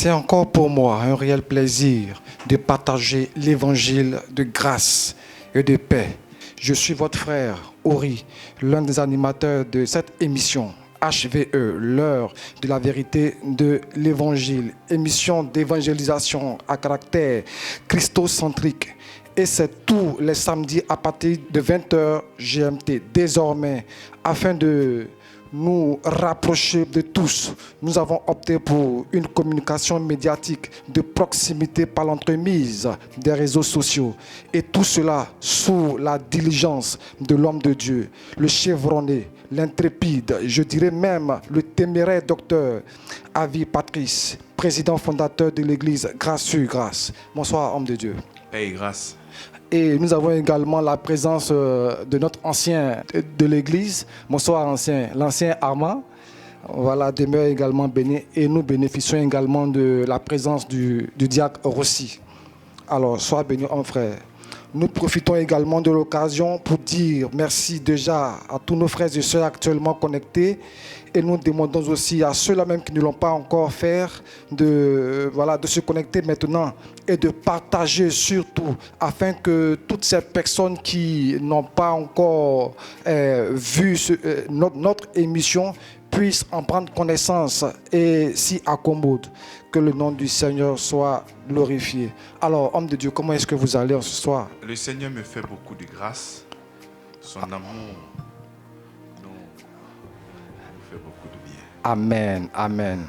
C'est encore pour moi un réel plaisir de partager l'évangile de grâce et de paix. Je suis votre frère Ori, l'un des animateurs de cette émission HVE, l'heure de la vérité de l'évangile, émission d'évangélisation à caractère christocentrique. Et c'est tous les samedis à partir de 20h GMT. Désormais, afin de nous rapprocher de tous, nous avons opté pour une communication médiatique de proximité par l'entremise des réseaux sociaux. Et tout cela sous la diligence de l'homme de Dieu, le chevronné, l'intrépide, je dirais même le téméraire docteur Avi Patrice, président fondateur de l'église Grâce sur Grâce. Bonsoir, homme de Dieu. Paix et grâce. Et nous avons également la présence de notre ancien de l'église. Bonsoir ancien, l'ancien Armand. Voilà, demeure également béni. Et nous bénéficions également de la présence du diacre Rossi. Alors, sois béni, mon frère. Nous profitons également de l'occasion pour dire merci déjà à tous nos frères et sœurs actuellement connectés. Et nous demandons aussi à ceux-là même qui ne l'ont pas encore fait de se connecter maintenant et de partager surtout afin que toutes ces personnes qui n'ont pas encore vu notre émission puissent en prendre connaissance et s'y accommodent. Que le nom du Seigneur soit glorifié. Alors, homme de Dieu, comment est-ce que vous allez ce soir? Le Seigneur me fait beaucoup de grâce. Son amour nous fait beaucoup de bien. Amen, amen.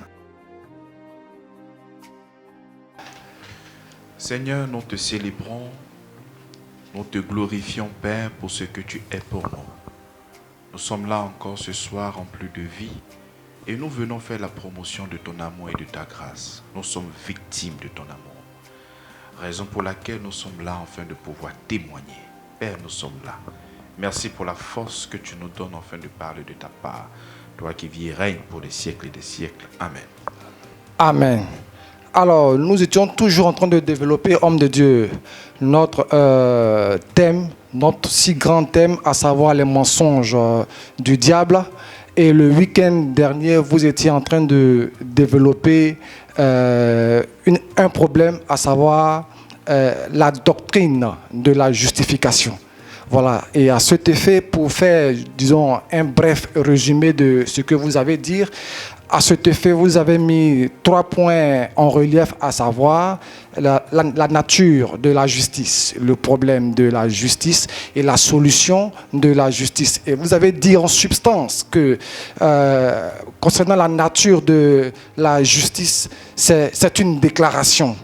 Seigneur, nous te célébrons, nous te glorifions, Père, pour ce que tu es pour nous. Nous sommes là encore ce soir remplis de vie et nous venons faire la promotion de ton amour et de ta grâce. Nous sommes victimes de ton amour, raison pour laquelle nous sommes là afin de pouvoir témoigner. Père, nous sommes là. Merci pour la force que tu nous donnes afin de parler de ta part. Toi qui vis et règnes pour des siècles et des siècles. Amen. Amen. Alors, nous étions toujours en train de développer, homme de Dieu, notre thème, notre si grand thème, à savoir les mensonges du diable. Et le week-end dernier, vous étiez en train de développer un problème, à savoir la doctrine de la justification. Voilà, et à cet effet, pour faire, disons, un bref résumé de ce que vous avez dit, à cet effet, vous avez mis 3 points en relief, à savoir la nature de la justice, le problème de la justice et la solution de la justice. Et vous avez dit en substance que concernant la nature de la justice, c'est une déclaration.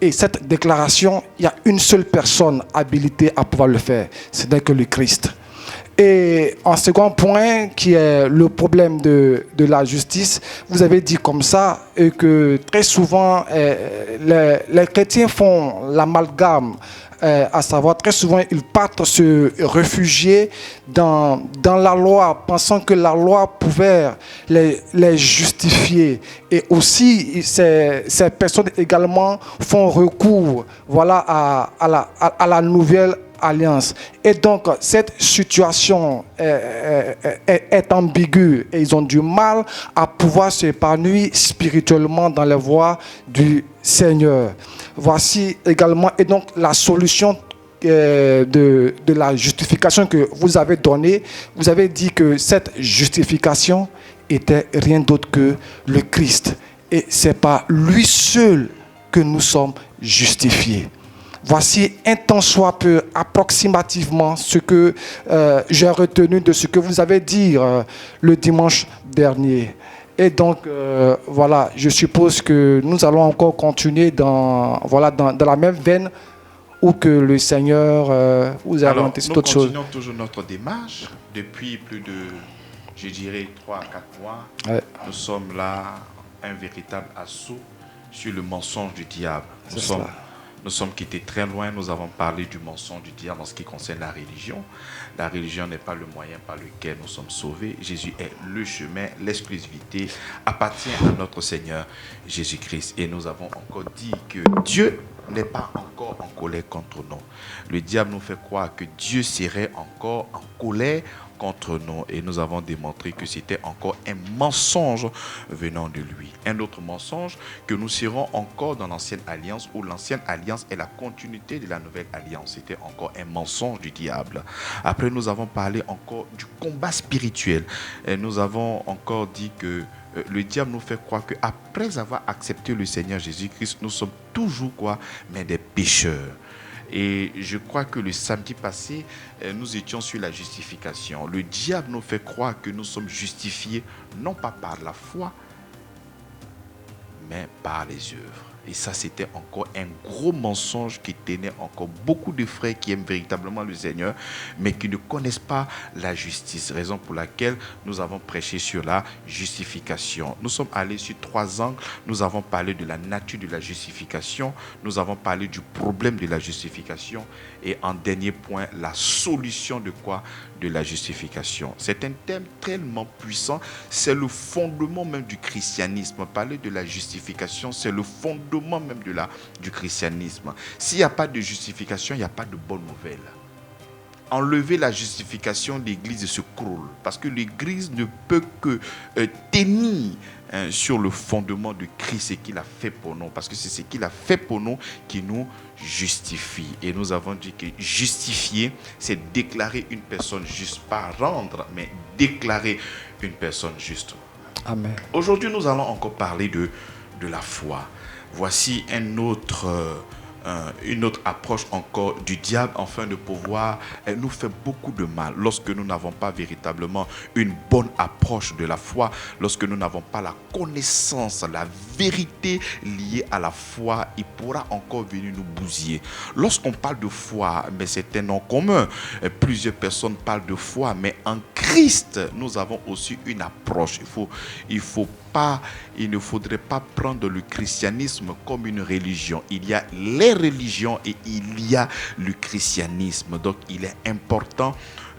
Et cette déclaration, il y a une seule personne habilitée à pouvoir le faire, ce n'est que le Christ. Et en second point, qui est le problème de la justice, vous avez dit comme ça, et que très souvent, les chrétiens font l'amalgame, à savoir très souvent, ils partent se réfugier dans la loi, pensant que la loi pouvait les justifier. Et aussi, ces personnes également font recours à la nouvelle alliance. Et donc, cette situation est ambiguë et ils ont du mal à pouvoir s'épanouir spirituellement dans les voies du Seigneur. Voici également, et donc la solution de la justification que vous avez donnée. Vous avez dit que cette justification était rien d'autre que le Christ. Et c'est par lui seul que nous sommes justifiés. Voici un tant soit peu approximativement ce que j'ai retenu de ce que vous avez dit le dimanche dernier. Et donc, voilà, je suppose que nous allons encore continuer dans la même veine où que le Seigneur vous a orienté sur d'autres choses. Nous continuons toujours notre démarche depuis plus de, je dirais, 3 à 4 mois. Ouais. Nous sommes là, un véritable assaut sur le mensonge du diable. Nous sommes quittés très loin, nous avons parlé du mensonge du diable en ce qui concerne la religion. La religion n'est pas le moyen par lequel nous sommes sauvés. Jésus est le chemin, l'exclusivité appartient à notre Seigneur Jésus-Christ. Et nous avons encore dit que Dieu n'est pas encore encore en colère contre nous. Le diable nous fait croire que Dieu serait encore en colère contre nous. Et nous avons démontré que c'était encore un mensonge venant de lui. Un autre mensonge, que nous serons encore dans l'ancienne alliance, où l'ancienne alliance est la continuité de la nouvelle alliance. C'était encore un mensonge du diable. Après, nous avons parlé encore du combat spirituel. Et nous avons encore dit que le diable nous fait croire qu'après avoir accepté le Seigneur Jésus-Christ, nous sommes toujours quoi? Mais des pécheurs. Et je crois que le samedi passé, nous étions sur la justification. Le diable nous fait croire que nous sommes justifiés, non pas par la foi, mais par les œuvres. Et ça, c'était encore un gros mensonge qui tenait encore beaucoup de frères qui aiment véritablement le Seigneur, mais qui ne connaissent pas la justice. Raison pour laquelle nous avons prêché sur la justification. Nous sommes allés sur 3 angles. Nous avons parlé de la nature de la justification. Nous avons parlé du problème de la justification. Et en dernier point, la solution de quoi? De la justification. C'est un thème tellement puissant. C'est le fondement même du christianisme. Parler de la justification, c'est le fondement même du christianisme. S'il n'y a pas de justification, il n'y a pas de bonne nouvelle. Enlever la justification, l'Église se croule. Parce que l'Église ne peut que tenir sur le fondement de Christ et qu'il a fait pour nous. Parce que c'est ce qu'il a fait pour nous qui nous justifie. Et nous avons dit que justifier, c'est déclarer une personne juste. Pas rendre, mais déclarer une personne juste. Amen. Aujourd'hui, nous allons encore parler de la foi. Voici une autre approche encore du diable afin de pouvoir nous faire beaucoup de mal lorsque nous n'avons pas véritablement une bonne approche de la foi, lorsque nous n'avons pas la connaissance, la vérité liée à la foi. Il pourra encore venir nous bousiller. Lorsqu'on parle de foi, mais c'est un nom commun. Plusieurs personnes parlent de foi, mais en Christ, nous avons aussi une approche. Il ne faudrait pas prendre le christianisme comme une religion. Il y a les religions et il y a le christianisme. Donc, il est important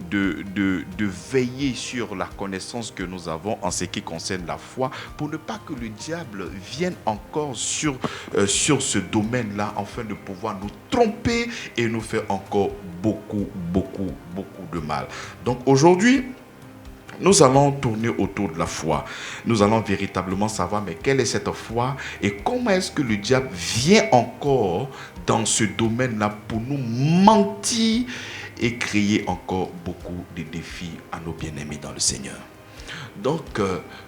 de veiller sur la connaissance que nous avons en ce qui concerne la foi pour ne pas que le diable vienne encore sur ce domaine-là afin de pouvoir nous tromper et nous faire encore beaucoup de mal. Donc, aujourd'hui, nous allons tourner autour de la foi. Nous allons véritablement savoir, mais quelle est cette foi et comment est-ce que le diable vient encore dans ce domaine-là pour nous mentir et créer encore beaucoup de défis à nos bien-aimés dans le Seigneur. Donc,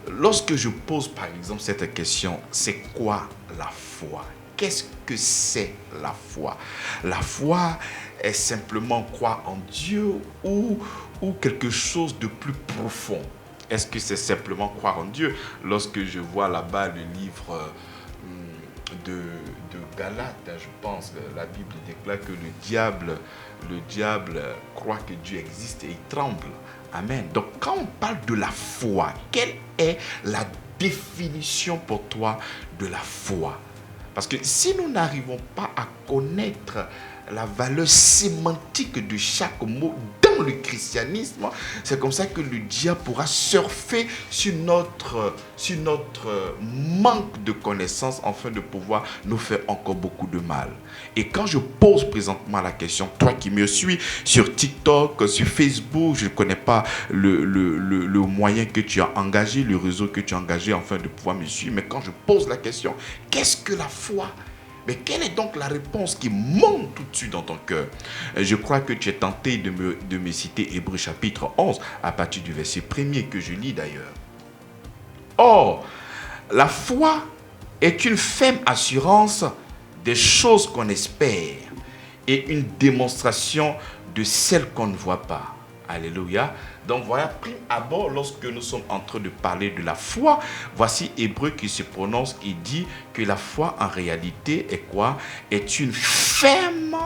lorsque je pose par exemple cette question, c'est quoi la foi? Qu'est-ce que c'est la foi? La foi est simplement croire en Dieu ou quelque chose de plus profond. Est-ce que c'est simplement croire en Dieu? Lorsque je vois là-bas le livre de Galates, je pense, la Bible déclare que le diable croit que Dieu existe et il tremble. Amen. Donc quand on parle de la foi, quelle est la définition pour toi de la foi? Parce que si nous n'arrivons pas à connaître la valeur sémantique de chaque mot dans le christianisme, c'est comme ça que le diable pourra surfer sur notre manque de connaissances afin de pouvoir nous faire encore beaucoup de mal. Et quand je pose présentement la question, toi qui me suis sur TikTok, sur Facebook, je ne connais pas le moyen que tu as engagé, le réseau que tu as engagé afin de pouvoir me suivre, mais quand je pose la question, qu'est-ce que la foi? Mais quelle est donc la réponse qui monte tout de suite dans ton cœur? Je crois que tu es tenté de me citer Hébreux chapitre 11 à partir du verset 1er que je lis d'ailleurs. Or, la foi est une ferme assurance des choses qu'on espère et une démonstration de celles qu'on ne voit pas. Alléluia. Donc voilà, prime abord, lorsque nous sommes en train de parler de la foi, voici Hébreu qui se prononce et dit que la foi en réalité est quoi? Est une ferme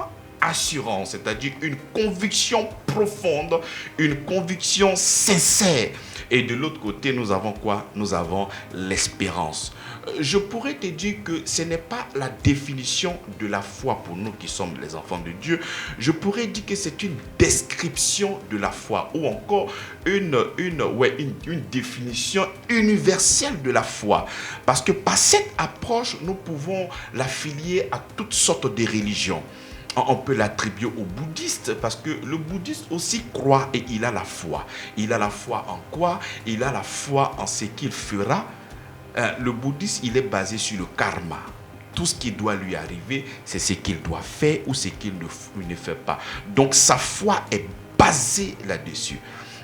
assurance, c'est-à-dire une conviction profonde, une conviction sincère Et de l'autre côté, nous avons quoi? Nous avons l'espérance. Je pourrais te dire que ce n'est pas la définition de la foi pour nous qui sommes les enfants de Dieu. Je pourrais dire que c'est une description de la foi ou encore une définition universelle de la foi. Parce que par cette approche, nous pouvons l'affilier à toutes sortes de religions. On peut l'attribuer aux bouddhistes parce que le bouddhiste aussi croit et il a la foi. Il a la foi en quoi? Il a la foi en ce qu'il fera. Le bouddhisme, il est basé sur le karma. Tout ce qui doit lui arriver, c'est ce qu'il doit faire ou ce qu'il ne fait pas. Donc sa foi est basée là-dessus.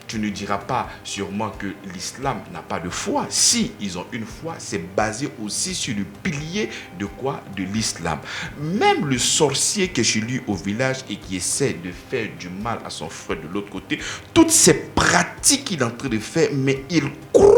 Tu ne diras pas sûrement que l'islam n'a pas de foi. Si, ils ont une foi, c'est basé aussi sur le pilier de quoi? De l'islam. Même le sorcier qui est chez lui au village et qui essaie de faire du mal à son frère de l'autre côté, toutes ces pratiques qu'il est en train de faire, mais il croit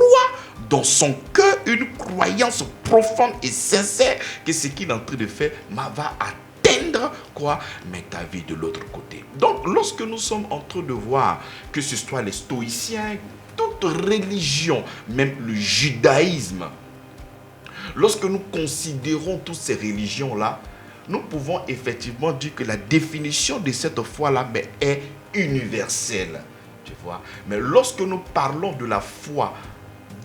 dans son cœur une croyance profonde et sincère que ce qu'il est en train de faire va atteindre quoi? Mais ta vie de l'autre côté. Donc lorsque nous sommes en train de voir que ce soit les stoïciens, toute religion, même le judaïsme, lorsque nous considérons toutes ces religions-là, nous pouvons effectivement dire que la définition de cette foi-là est universelle. Tu vois? Mais lorsque nous parlons de la foi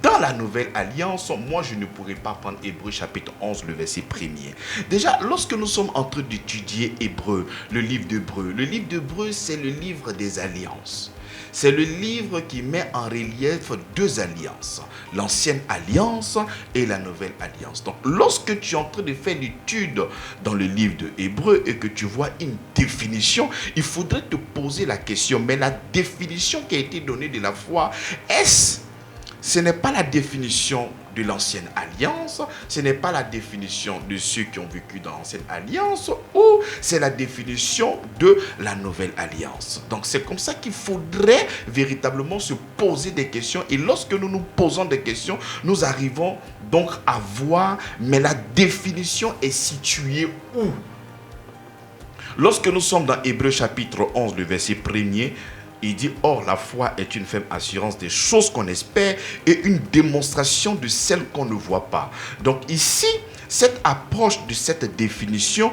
dans la nouvelle alliance, moi je ne pourrais pas prendre Hébreux chapitre 11, le verset 1er. Déjà, lorsque nous sommes en train d'étudier Hébreux, le livre d'Hébreux, c'est le livre des alliances. C'est le livre qui met en relief deux alliances, l'ancienne alliance et la nouvelle alliance. Donc, lorsque tu es en train de faire l'étude dans le livre de Hébreux et que tu vois une définition, il faudrait te poser la question, mais la définition qui a été donnée de la foi, ce n'est pas la définition de l'ancienne alliance, ce n'est pas la définition de ceux qui ont vécu dans l'ancienne alliance, ou c'est la définition de la nouvelle alliance. Donc c'est comme ça qu'il faudrait véritablement se poser des questions. Et lorsque nous nous posons des questions, nous arrivons donc à voir, mais la définition est située où? Lorsque nous sommes dans Hébreux chapitre 11, le verset 1er, il dit, or la foi est une ferme assurance des choses qu'on espère et une démonstration de celles qu'on ne voit pas. Donc ici, cette approche de cette définition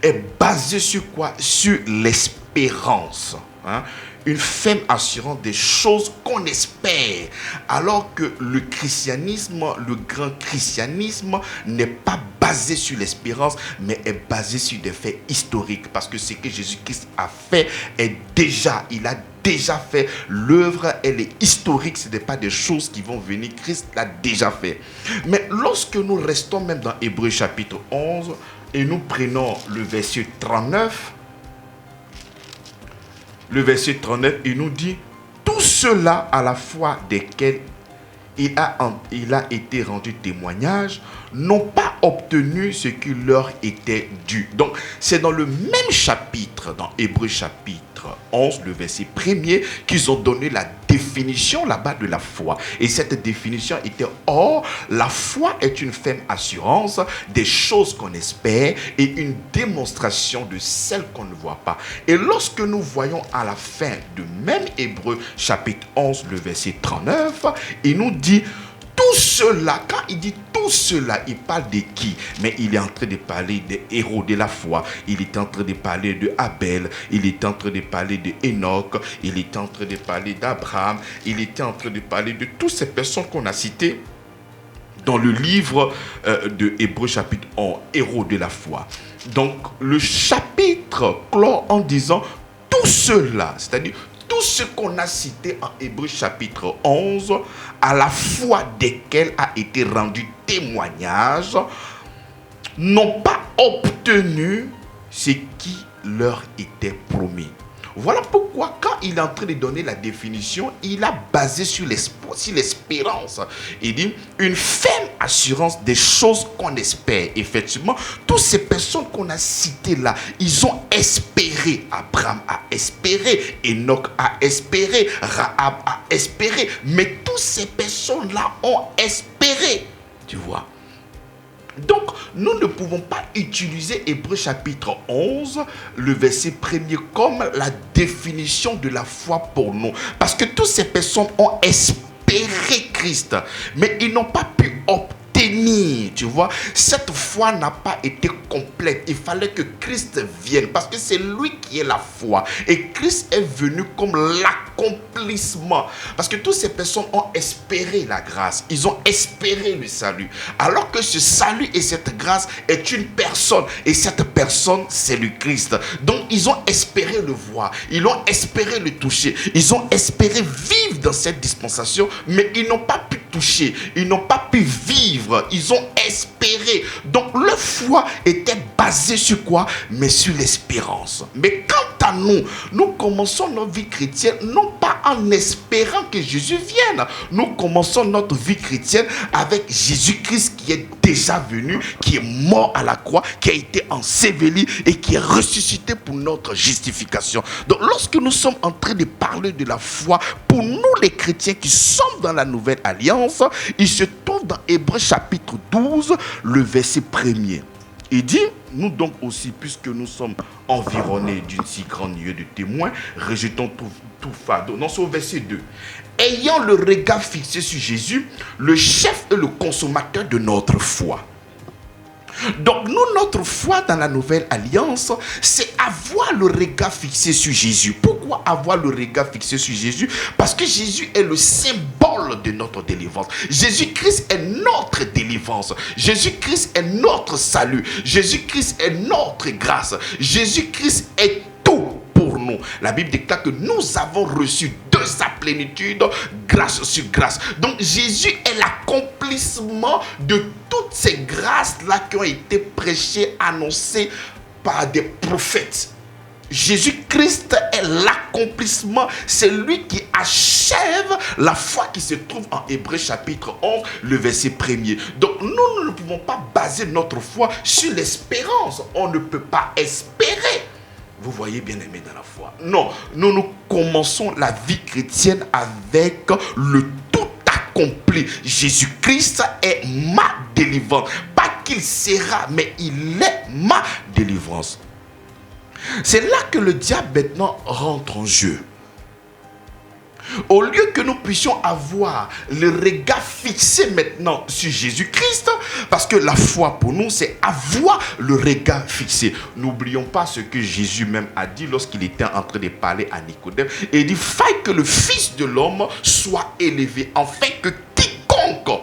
est basée sur quoi? Sur l'espérance. Une ferme assurance des choses qu'on espère. Alors que le christianisme, le grand christianisme n'est pas basé sur l'espérance, mais est basé sur des faits historiques. Parce que ce que Jésus-Christ a fait il a déjà fait. L'œuvre, elle est historique. Ce n'est pas des choses qui vont venir. Christ l'a déjà fait. Mais lorsque nous restons même dans Hébreux chapitre 11 et nous prenons le verset 39, le verset 39, il nous dit, tout cela à la foi desquels il a été rendu témoignage, n'ont pas obtenu ce qui leur était dû. Donc, c'est dans le même chapitre, dans Hébreux chapitre 11, le verset 1er, qu'ils ont donné la définition là-bas de la foi. Et cette définition était, or, la foi est une ferme assurance des choses qu'on espère et une démonstration de celles qu'on ne voit pas. Et lorsque nous voyons à la fin de même Hébreux chapitre 11, le verset 39, il nous dit, tout cela, quand il dit tout cela, il parle de qui? Mais il est en train de parler des héros de la foi. Il est en train de parler de Abel. Il est en train de parler de Enoch. Il est en train de parler d'Abraham. Il était en train de parler de toutes ces personnes qu'on a citées dans le livre de Hébreux chapitre 11, héros de la foi. Donc, le chapitre clôt en disant tout cela, c'est-à-dire tout ce qu'on a cité en Hébreux chapitre 11, à la foi desquels a été rendu témoignage, n'ont pas obtenu ce qui leur était promis. Voilà pourquoi quand il est en train de donner la définition, il a basé sur l'espérance. Il dit une ferme assurance des choses qu'on espère. Effectivement, toutes ces personnes qu'on a citées là, ils ont espéré. Abraham a espéré, Enoch a espéré, Rahab a espéré. Mais toutes ces personnes-là ont espéré. Tu vois? Donc, nous ne pouvons pas utiliser Hébreux chapitre 11, le verset 1er, comme la définition de la foi pour nous. Parce que toutes ces personnes ont espéré espéré Christ, mais ils n'ont pas pu obtenir, tu vois. Cette foi n'a pas été complète. Il fallait que Christ vienne, parce que c'est lui qui est la foi. Et Christ est venu comme l'accomplissement. Parce que toutes ces personnes ont espéré la grâce. Ils ont espéré le salut. Alors que ce salut et cette grâce est une personne. Et cette personne, c'est le Christ. Donc, ils ont espéré le voir. Ils ont espéré le toucher. Ils ont espéré vivre dans cette dispensation, mais ils n'ont pas pu toucher. Ils n'ont pas pu vivre. Ils ont espéré. Donc, leur foi était basée sur quoi? Mais sur l'espérance. Mais quant à nous, nous commençons notre vie chrétienne non pas en espérant que Jésus vienne. Nous commençons notre vie chrétienne avec Jésus-Christ qui est déjà venu, qui est mort à la croix, qui a été enseveli et qui est ressuscité pour notre justification. Donc, lorsque nous sommes en train de parler de la foi, pour nous les chrétiens qui sommes dans la nouvelle alliance, il se trouve dans Hébreux chapitre 12, le verset 1er. Il dit, nous donc aussi, puisque nous sommes environnés d'une si grande nuée de témoins, rejetons tout fardeau. Non, c'est au verset 2. Ayant le regard fixé sur Jésus, le chef et le consommateur de notre foi. Donc nous, notre foi dans la nouvelle alliance, c'est avoir le regard fixé sur Jésus. Pourquoi avoir le regard fixé sur Jésus? Parce que Jésus est le symbole de notre délivrance. Jésus-Christ est notre délivrance. Jésus-Christ est notre salut. Jésus-Christ est notre grâce. Jésus-Christ est tout pour nous. La Bible déclare que nous avons reçu de sa plénitude grâce sur grâce. Donc Jésus est l'accomplissement de toutes ces grâces-là qui ont été prêchées, annoncées par des prophètes. Jésus-Christ est l'accomplissement, c'est lui qui achève la foi qui se trouve en Hébreux chapitre 11, le verset 1er. Donc nous ne pouvons pas baser notre foi sur l'espérance. On ne peut pas espérer. Vous voyez, bien aimé dans la foi. Non, nous commençons la vie chrétienne avec le tout accompli. Jésus-Christ est ma délivrance. Pas qu'il sera, mais il est ma délivrance. C'est là que le diable maintenant rentre en jeu. Au lieu que nous puissions avoir le regard fixé maintenant sur Jésus-Christ, parce que la foi pour nous, c'est avoir le regard fixé. N'oublions pas ce que Jésus même a dit lorsqu'il était en train de parler à Nicodème. Et il dit, faille que le Fils de l'homme soit élevé, afin que quiconque,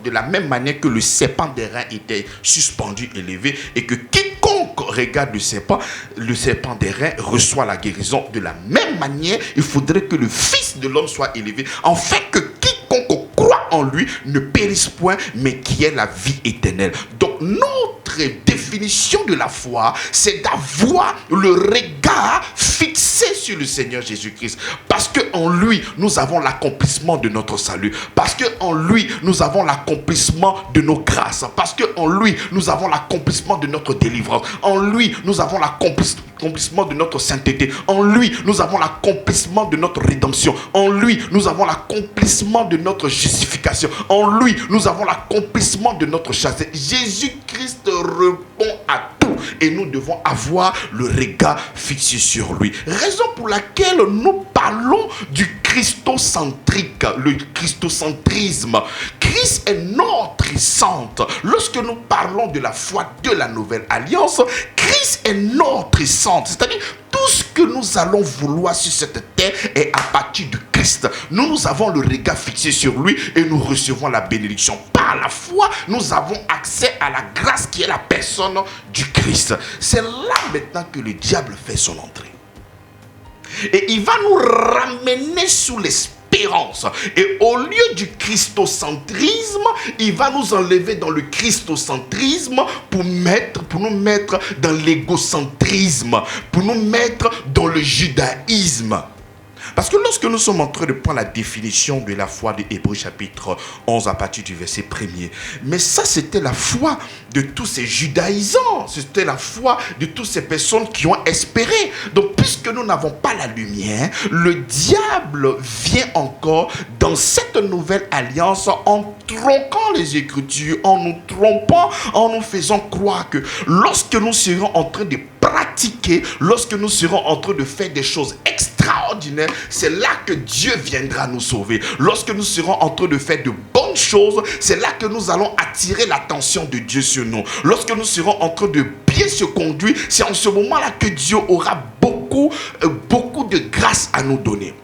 de la même manière que le serpent d'airain était suspendu, élevé, et que quiconque regarde le serpent d'airain reçoit la guérison. De la même manière, il faudrait que le Fils de l'homme soit élevé, afin que quiconque croit en lui ne périsse point, mais qui ait la vie éternelle. Donc notre définition de la foi, c'est d'avoir le regard fixé sur le Seigneur Jésus-Christ. Parce qu'en lui, nous avons l'accomplissement de notre salut. Parce qu'en lui, nous avons l'accomplissement de nos grâces. Parce qu'en lui, nous avons l'accomplissement de notre délivrance. En lui, nous avons l'accomplissement de notre sainteté. En lui, nous avons l'accomplissement de notre rédemption. En lui, nous avons l'accomplissement de notre justification. En lui, nous avons l'accomplissement de notre chasteté. Jésus-Christ répond à tout et nous devons avoir le regard fixé sur lui. Raison pour laquelle nous parlons du christocentrique, le christocentrisme. Christ est notre centre. Lorsque nous parlons de la foi de la nouvelle alliance, Christ est notre centre. C'est-à-dire tout ce que nous allons vouloir sur cette terre est à partir de Christ. Nous avons le regard fixé sur lui et nous recevons la bénédiction. Par la foi, nous avons accès à la grâce qui est la personne du Christ. C'est là maintenant que le diable fait son entrée. Et il va nous ramener sous l'espérance. Et au lieu du christocentrisme, il va nous enlever dans le christocentrisme pour nous mettre dans l'égocentrisme, pour nous mettre dans le judaïsme. Parce que lorsque nous sommes en train de prendre la définition de la foi de Hébreux chapitre 11 à partir du verset 1er, mais ça c'était la foi de tous ces judaïsants, c'était la foi de toutes ces personnes qui ont espéré. Donc puisque nous n'avons pas la lumière, le diable vient encore dans cette nouvelle alliance en tronquant les Écritures, en nous trompant, en nous faisant croire que lorsque nous serons en train de pratiquer, lorsque nous serons en train de faire des choses extraordinaires, extraordinaire, c'est là que Dieu viendra nous sauver. Lorsque nous serons en train de faire de bonnes choses, c'est là que nous allons attirer l'attention de Dieu sur nous. Lorsque nous serons en train de bien se conduire, c'est en ce moment-là que Dieu aura beaucoup de grâce à nous donner.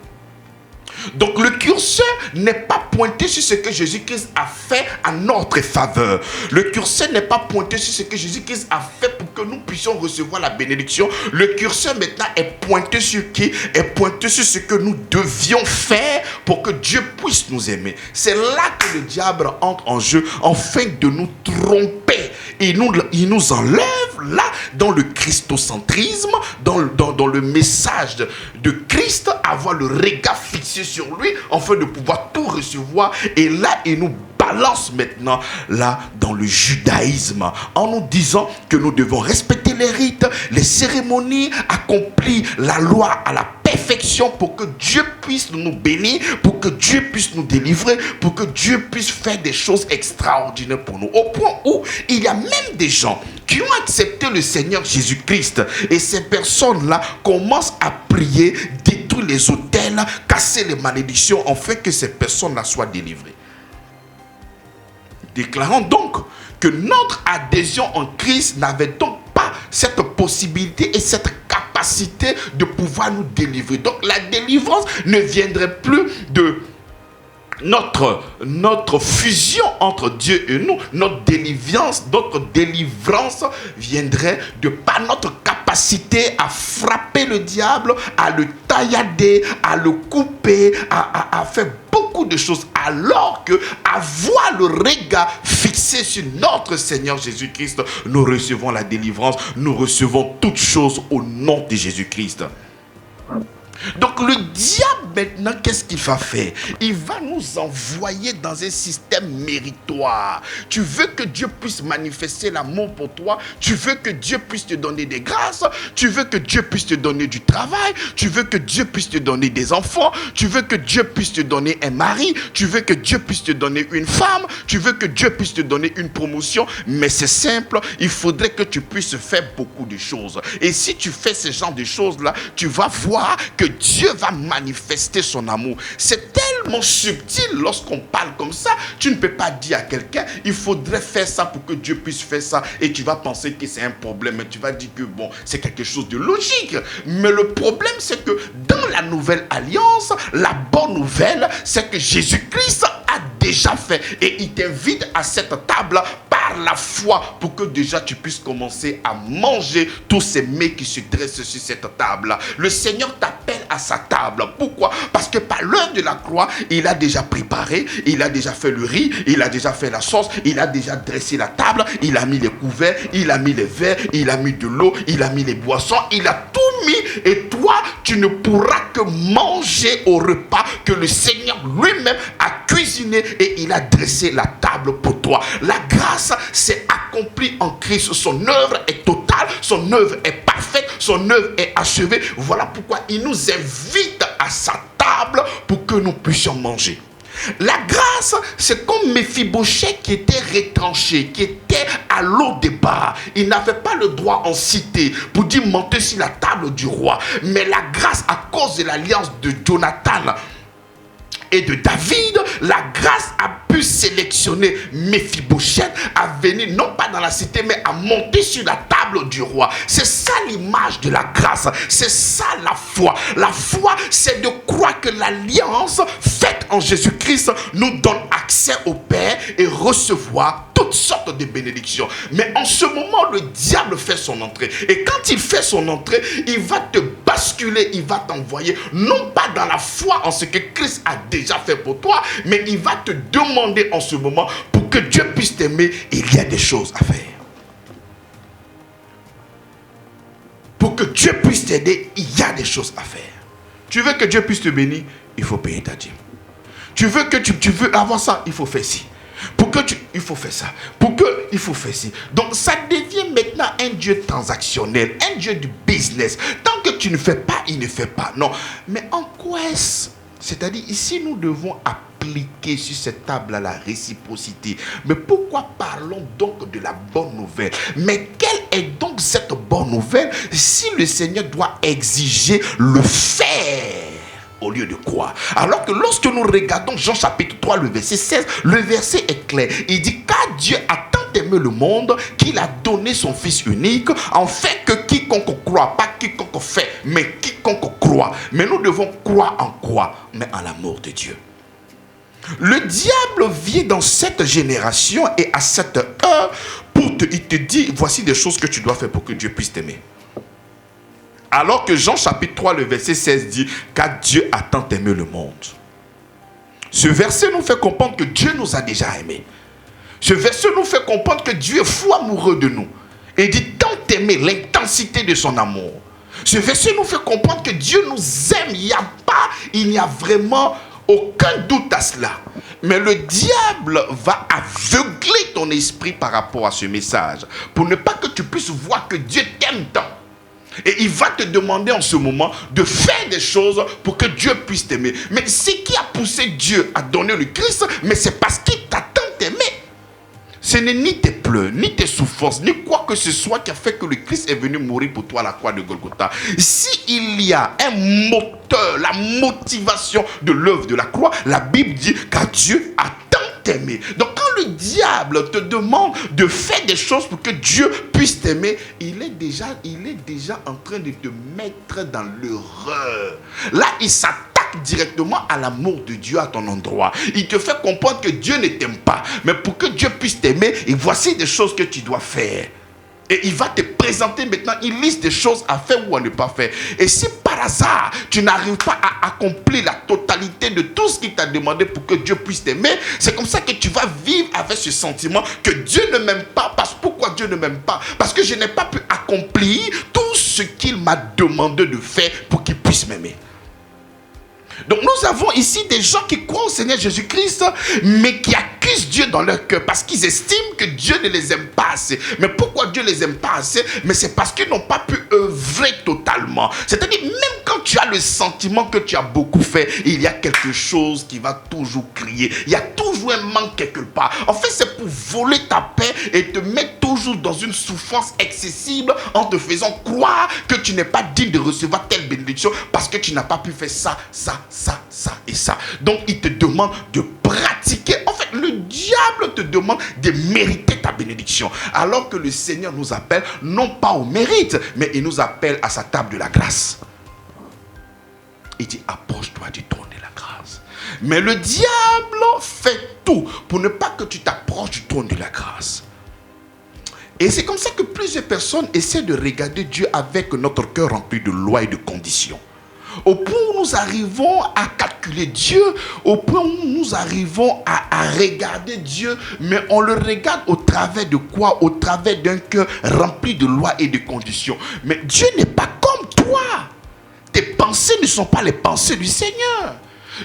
Donc le curseur n'est pas pointé sur ce que Jésus-Christ a fait à notre faveur. Le curseur n'est pas pointé sur ce que Jésus-Christ a fait pour que nous puissions recevoir la bénédiction. Le curseur maintenant est pointé sur qui? Est pointé sur ce que nous devions faire pour que Dieu puisse nous aimer. C'est là que le diable entre en jeu afin de nous tromper. Et il nous enlève là dans le christocentrisme, dans le message de Christ, avoir le regard fixé sur lui afin de pouvoir tout recevoir. Et là, il nous balance maintenant là dans le judaïsme en nous disant que nous devons respecter les rites, les cérémonies, accomplir la loi à la perfection pour que Dieu puisse nous bénir, pour que Dieu puisse nous délivrer, pour que Dieu puisse faire des choses extraordinaires pour nous. Au point où il y a même des gens qui ont accepté le Seigneur Jésus-Christ et ces personnes-là commencent à prier, détruire les autels, casser les malédictions afin que ces personnes-là soient délivrées. Déclarons donc que notre adhésion en Christ n'avait donc pas cette possibilité et cette capacité de pouvoir nous délivrer. Donc la délivrance ne viendrait plus de notre fusion entre Dieu et nous. Notre délivrance viendrait de par notre capacité à frapper le diable, à le taillader, à le couper, à faire beaucoup de choses, alors que avoir le regard fixé sur notre Seigneur Jésus-Christ, nous recevons la délivrance, nous recevons toutes choses au nom de Jésus-Christ. Donc le diable maintenant, qu'est-ce qu'il va faire? Il va nous envoyer dans un système méritoire. Tu veux que Dieu puisse manifester l'amour pour toi, tu veux que Dieu puisse te donner des grâces, tu veux que Dieu puisse te donner du travail, tu veux que Dieu puisse te donner des enfants, tu veux que Dieu puisse te donner un mari, tu veux que Dieu puisse te donner une femme, tu veux que Dieu puisse te donner une promotion. Mais c'est simple, il faudrait que tu puisses faire beaucoup de choses. Et si tu fais ce genre de choses-là, tu vas voir que Dieu va manifester son amour. C'est tellement subtil lorsqu'on parle comme ça. Tu ne peux pas dire à quelqu'un, il faudrait faire ça pour que Dieu puisse faire ça. Et tu vas penser que c'est un problème. Et tu vas dire que bon, c'est quelque chose de logique. Mais le problème, c'est que dans la nouvelle alliance, la bonne nouvelle, c'est que Jésus-Christ a déjà fait. Et il t'invite à cette table par la foi pour que déjà tu puisses commencer à manger tous ces mets qui se dressent sur cette table. Le Seigneur t'appelle à sa table. Pourquoi? Parce que par l'heure de la croix, il a déjà préparé, il a déjà fait le riz, il a déjà fait la sauce, il a déjà dressé la table, il a mis les couverts, il a mis les verres, il a mis de l'eau, il a mis les boissons, il a tout mis. Et toi, tu ne pourras que manger au repas que le Seigneur lui-même a cuisiné et il a dressé la table pour toi. La grâce s'est accomplie en Christ. Son œuvre est totale, son œuvre est parfaite, son œuvre est achevée. Voilà pourquoi il nous invite à sa table pour que nous puissions manger. La grâce, c'est comme Méphibosheth qui était retranché, qui était à l'eau des bars. Il n'avait pas le droit en cité pour dire monter sur la table du roi. Mais la grâce, à cause de l'alliance de Jonathan et de David, la grâce a pu sélectionner Méphibosheth à venir non pas dans la cité mais à monter sur la table du roi. C'est ça l'image de la grâce, c'est ça la foi. La foi, c'est de croire que l'alliance faite en Jésus-Christ nous donne accès au Père et recevoir toutes sortes de bénédictions. Mais en ce moment, le diable fait son entrée. Et quand il fait son entrée, il va te basculer, il va t'envoyer, non pas dans la foi en ce que Christ a déjà fait pour toi, mais il va te demander en ce moment, pour que Dieu puisse t'aimer, il y a des choses à faire. Pour que Dieu puisse t'aider, il y a des choses à faire. Tu veux que Dieu puisse te bénir, il faut payer ta dîme. Tu veux que tu veux avoir ça, il faut faire ci. Il faut faire ça. Il faut faire ci. Donc ça devient maintenant un Dieu transactionnel, un Dieu du business. Tant que tu ne fais pas, il ne fait pas. Non. Mais en quoi est-ce? C'est-à-dire ici nous devons appliquer sur cette table à la réciprocité. Mais pourquoi parlons donc de la bonne nouvelle? Mais quelle est donc cette bonne nouvelle si le Seigneur doit exiger le faire? au lieu de croire. Alors que lorsque nous regardons Jean chapitre 3, le verset 16, le verset est clair. Il dit, car Dieu a tant aimé le monde qu'il a donné son Fils unique, en fait que quiconque croit, pas quiconque fait, mais quiconque croit. Mais nous devons croire en quoi? Mais en l'amour de Dieu. Le diable vient dans cette génération et à cette heure il te dit, voici des choses que tu dois faire pour que Dieu puisse t'aimer. Alors que Jean chapitre 3, le verset 16 dit, car Dieu a tant aimé le monde. Ce verset nous fait comprendre que Dieu nous a déjà aimés. Ce verset nous fait comprendre que Dieu est fou amoureux de nous. Et il dit tant aimer, l'intensité de son amour. Ce verset nous fait comprendre que Dieu nous aime. Il n'y a vraiment aucun doute à cela. Mais le diable va aveugler ton esprit par rapport à ce message. Pour ne pas que tu puisses voir que Dieu t'aime tant. Et il va te demander en ce moment de faire des choses pour que Dieu puisse t'aimer. Mais ce qui a poussé Dieu à donner le Christ, mais c'est parce qu'il t'a tant aimé. Ce n'est ni tes pleurs, ni tes souffrances, ni quoi que ce soit qui a fait que le Christ est venu mourir pour toi à la croix de Golgotha. S'il y a un moteur, la motivation de l'œuvre de la croix, la Bible dit car Dieu a tant aimé. Donc quand le diable te demande de faire des choses pour que Dieu puisse t'aimer, il est déjà en train de te mettre dans l'erreur. Là, il s'attaque directement à l'amour de Dieu à ton endroit. Il te fait comprendre que Dieu ne t'aime pas. Mais pour que Dieu puisse t'aimer, et voici des choses que tu dois faire. Et il va te présenter maintenant une liste de choses à faire ou à ne pas faire. Et si par hasard, tu n'arrives pas à accomplir la totalité de tout ce qu'il t'a demandé pour que Dieu puisse t'aimer, c'est comme ça que tu vas vivre avec ce sentiment que Dieu ne m'aime pas. Pourquoi Dieu ne m'aime pas? Parce que je n'ai pas pu accomplir tout ce qu'il m'a demandé de faire pour qu'il puisse m'aimer. Donc nous avons ici des gens qui croient au Seigneur Jésus-Christ, mais qui accusent Dieu dans leur cœur parce qu'ils estiment que Dieu ne les aime pas assez. Mais pourquoi Dieu ne les aime pas assez? Mais c'est parce qu'ils n'ont pas pu œuvrer totalement. C'est-à-dire même quand tu as le sentiment que tu as beaucoup fait, il y a quelque chose qui va toujours crier. Il y a toujours un manque quelque part. En fait, c'est pour voler ta paix et te mettre toujours dans une souffrance excessive en te faisant croire que tu n'es pas digne de recevoir telle bénédiction parce que tu n'as pas pu faire ça et ça. Donc, il te demande de pratiquer. En fait, le diable te demande de mériter ta bénédiction. Alors que le Seigneur nous appelle, non pas au mérite, mais il nous appelle à sa table de la grâce. Il dit, approche-toi du trône de la grâce. Mais le diable fait tout pour ne pas que tu t'approches du trône de la grâce. Et c'est comme ça que plusieurs personnes essaient de regarder Dieu avec notre cœur rempli de lois et de conditions. Au point où nous arrivons à calculer Dieu, au point où nous arrivons à regarder Dieu, mais on le regarde au travers de quoi? Au travers d'un cœur rempli de lois et de conditions. Mais Dieu n'est pas comme toi. Tes pensées ne sont pas les pensées du Seigneur.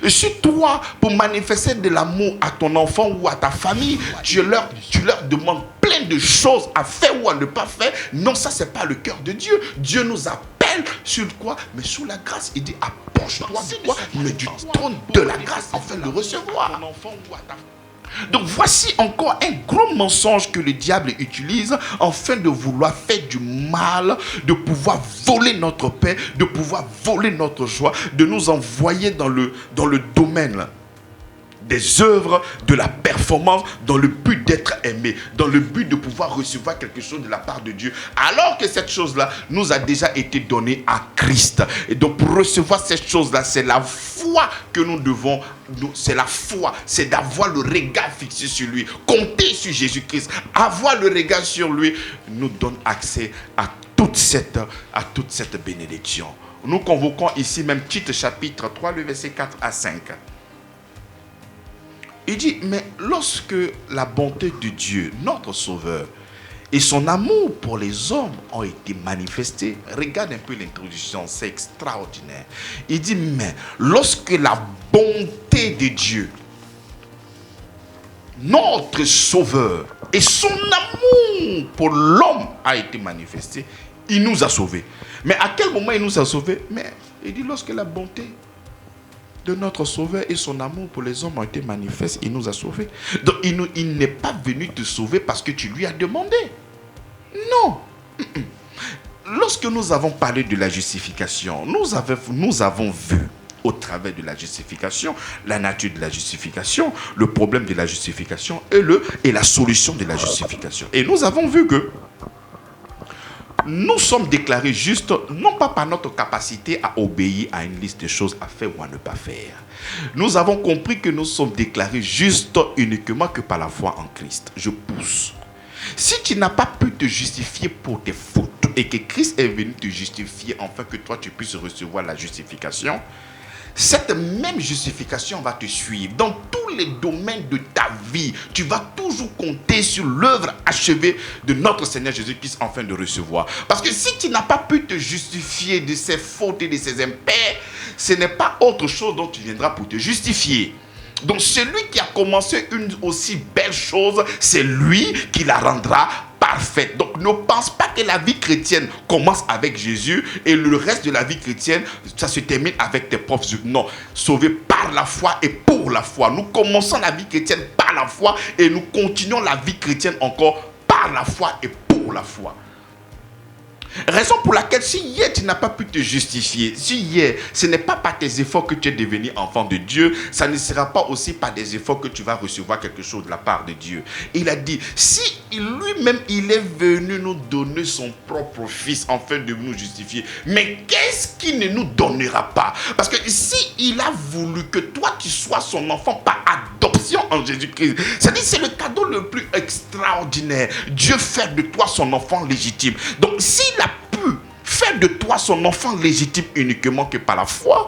Et si toi, pour manifester de l'amour à ton enfant ou à ta famille, tu leur demandes plein de choses à faire ou à ne pas faire, non, ça c'est pas le cœur de Dieu. Dieu nous appelle sur quoi? Mais sous la grâce. Il dit approche-toi de quoi? Mais du trône de la grâce afin de recevoir. Donc voici encore un gros mensonge que le diable utilise afin de vouloir faire du mal, de pouvoir voler notre paix, de pouvoir voler notre joie, de nous envoyer dans le domaine des œuvres, de la performance, dans le but d'être aimé, dans le but de pouvoir recevoir quelque chose de la part de Dieu, alors que cette chose-là nous a déjà été donnée à Christ. Et donc pour recevoir cette chose-là, c'est la foi que nous devons, c'est la foi, c'est d'avoir le regard fixé sur lui, compter sur Jésus-Christ, avoir le regard sur lui, nous donne accès à toute cette bénédiction. Nous convoquons ici même Tite chapitre 3, le verset 4 à 5. Il dit, mais lorsque la bonté de Dieu, notre Sauveur, et son amour pour les hommes ont été manifestés, regarde un peu l'introduction, c'est extraordinaire. Il dit, mais lorsque la bonté de Dieu, notre Sauveur, et son amour pour l'homme a été manifesté, il nous a sauvés. Mais à quel moment il nous a sauvés? Mais il dit, lorsque la bonté de notre Sauveur et son amour pour les hommes ont été manifestes, il nous a sauvés. Donc il n'est pas venu te sauver parce que tu lui as demandé. Non. Lorsque nous avons parlé de la justification, nous avons vu au travers de la justification, la nature de la justification, le problème de la justification et la solution de la justification. Et nous avons vu que nous sommes déclarés justes, non pas par notre capacité à obéir à une liste de choses à faire ou à ne pas faire. Nous avons compris que nous sommes déclarés justes uniquement que par la foi en Christ. Je pousse. Si tu n'as pas pu te justifier pour tes fautes et que Christ est venu te justifier afin que toi tu puisses recevoir la justification, cette même justification va te suivre dans tous les domaines de ta vie. Tu vas toujours compter sur l'œuvre achevée de notre Seigneur Jésus-Christ afin de recevoir. Parce que si tu n'as pas pu te justifier de ses fautes et de ses impairs, ce n'est pas autre chose dont tu viendras pour te justifier. Donc celui qui a commencé une aussi belle chose, c'est lui qui la rendra parfaite. Donc ne pense pas que la vie chrétienne commence avec Jésus et le reste de la vie chrétienne, ça se termine avec tes propres œuvres. Non, sauvé par la foi et pour la foi. Nous commençons la vie chrétienne par la foi et nous continuons la vie chrétienne encore par la foi et pour la foi. Raison pour laquelle si hier tu n'as pas pu te justifier, si hier ce n'est pas par tes efforts que tu es devenu enfant de Dieu, ça ne sera pas aussi par des efforts que tu vas recevoir quelque chose de la part de Dieu. Il a dit, si lui-même il est venu nous donner son propre fils afin de nous justifier, mais qu'est-ce qu'il ne nous donnera pas? Parce que si il a voulu que toi tu sois son enfant par adoption en Jésus-Christ, c'est-à-dire c'est le cadeau le plus extraordinaire. Dieu fait de toi son enfant légitime. Donc s'il a pu faire de toi son enfant légitime uniquement que par la foi,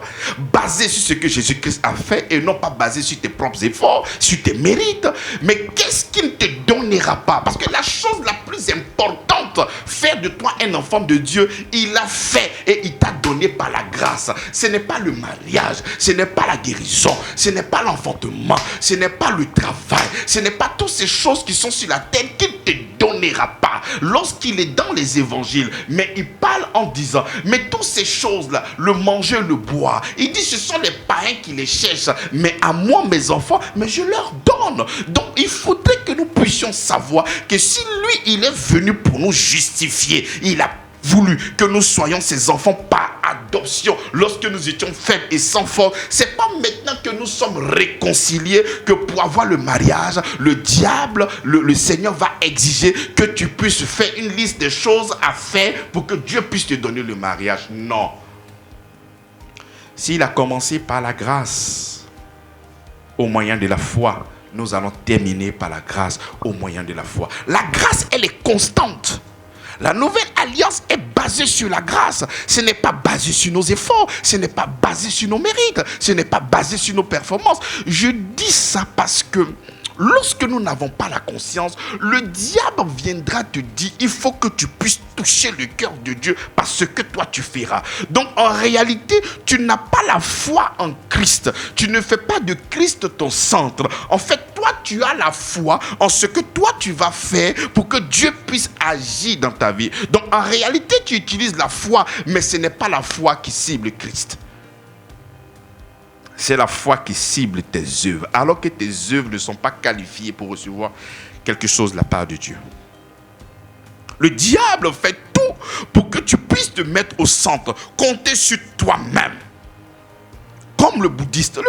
basé sur ce que Jésus-Christ a fait et non pas basé sur tes propres efforts, sur tes mérites, mais qu'est-ce qu'il ne te donnera pas? Parce que la chose la plus importante, faire de toi un enfant de Dieu, il l'a fait et il t'a donné par la grâce. Ce n'est pas le mariage, ce n'est pas la guérison, ce n'est pas l'enfantement, ce n'est pas le travail, ce n'est pas toutes ces choses qui sont sur la terre qu'il te donnera pas. Lorsqu'il est dans les évangiles, mais il parle en disant, mais toutes ces choses-là, le manger, le boire, il dit ce sont les païens qui les cherchent, mais à moi, mes enfants, mais je leur donne. Donc il faudrait que nous puissions savoir que si lui, il est venu pour nous justifier, il a voulu que nous soyons ses enfants par adoption lorsque nous étions faibles et sans force. C'est pas maintenant que nous sommes réconciliés que pour avoir le mariage, le diable, le Seigneur va exiger que tu puisses faire une liste de choses à faire pour que Dieu puisse te donner le mariage. Non. S'il a commencé par la grâce, au moyen de la foi, nous allons terminer par la grâce au moyen de la foi. La grâce, elle est constante. La nouvelle alliance est basée sur la grâce. Ce n'est pas basé sur nos efforts. Ce n'est pas basé sur nos mérites. Ce n'est pas basé sur nos performances. Je dis ça parce que lorsque nous n'avons pas la conscience, le diable viendra te dire, il faut que tu puisses toucher le cœur de Dieu par ce que toi tu feras. Donc en réalité, tu n'as pas la foi en Christ. Tu ne fais pas de Christ ton centre. En fait, toi tu as la foi en ce que toi tu vas faire pour que Dieu puisse agir dans ta vie. Donc en réalité, tu utilises la foi, mais ce n'est pas la foi qui cible Christ. C'est la foi qui cible tes œuvres, alors que tes œuvres ne sont pas qualifiées pour recevoir quelque chose de la part de Dieu. Le diable fait tout pour que tu puisses te mettre au centre, compter sur toi-même. Comme le bouddhiste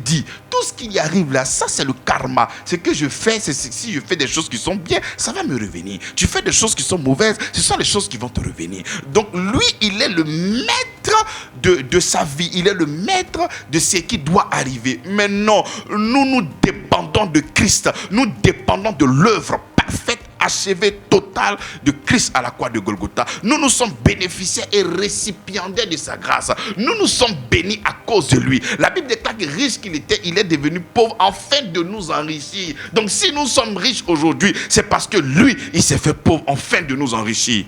dit, tout ce qui y arrive là, ça c'est le karma. Ce que je fais, c'est si je fais des choses qui sont bien, ça va me revenir. Tu fais des choses qui sont mauvaises, ce sont les choses qui vont te revenir. Donc lui, il est le maître de sa vie. Il est le maître de ce qui doit arriver. Mais non, nous dépendons de Christ. Nous dépendons de l'œuvre parfaite, achevée, totale de Christ à la croix de Golgotha. Nous sommes bénéficiaires et récipiendaires de sa grâce. Nous sommes bénis à cause de lui. La Bible déclare que riche qu'il était, il est devenu pauvre afin de nous enrichir. Donc si nous sommes riches aujourd'hui, c'est parce que lui, il s'est fait pauvre afin de nous enrichir.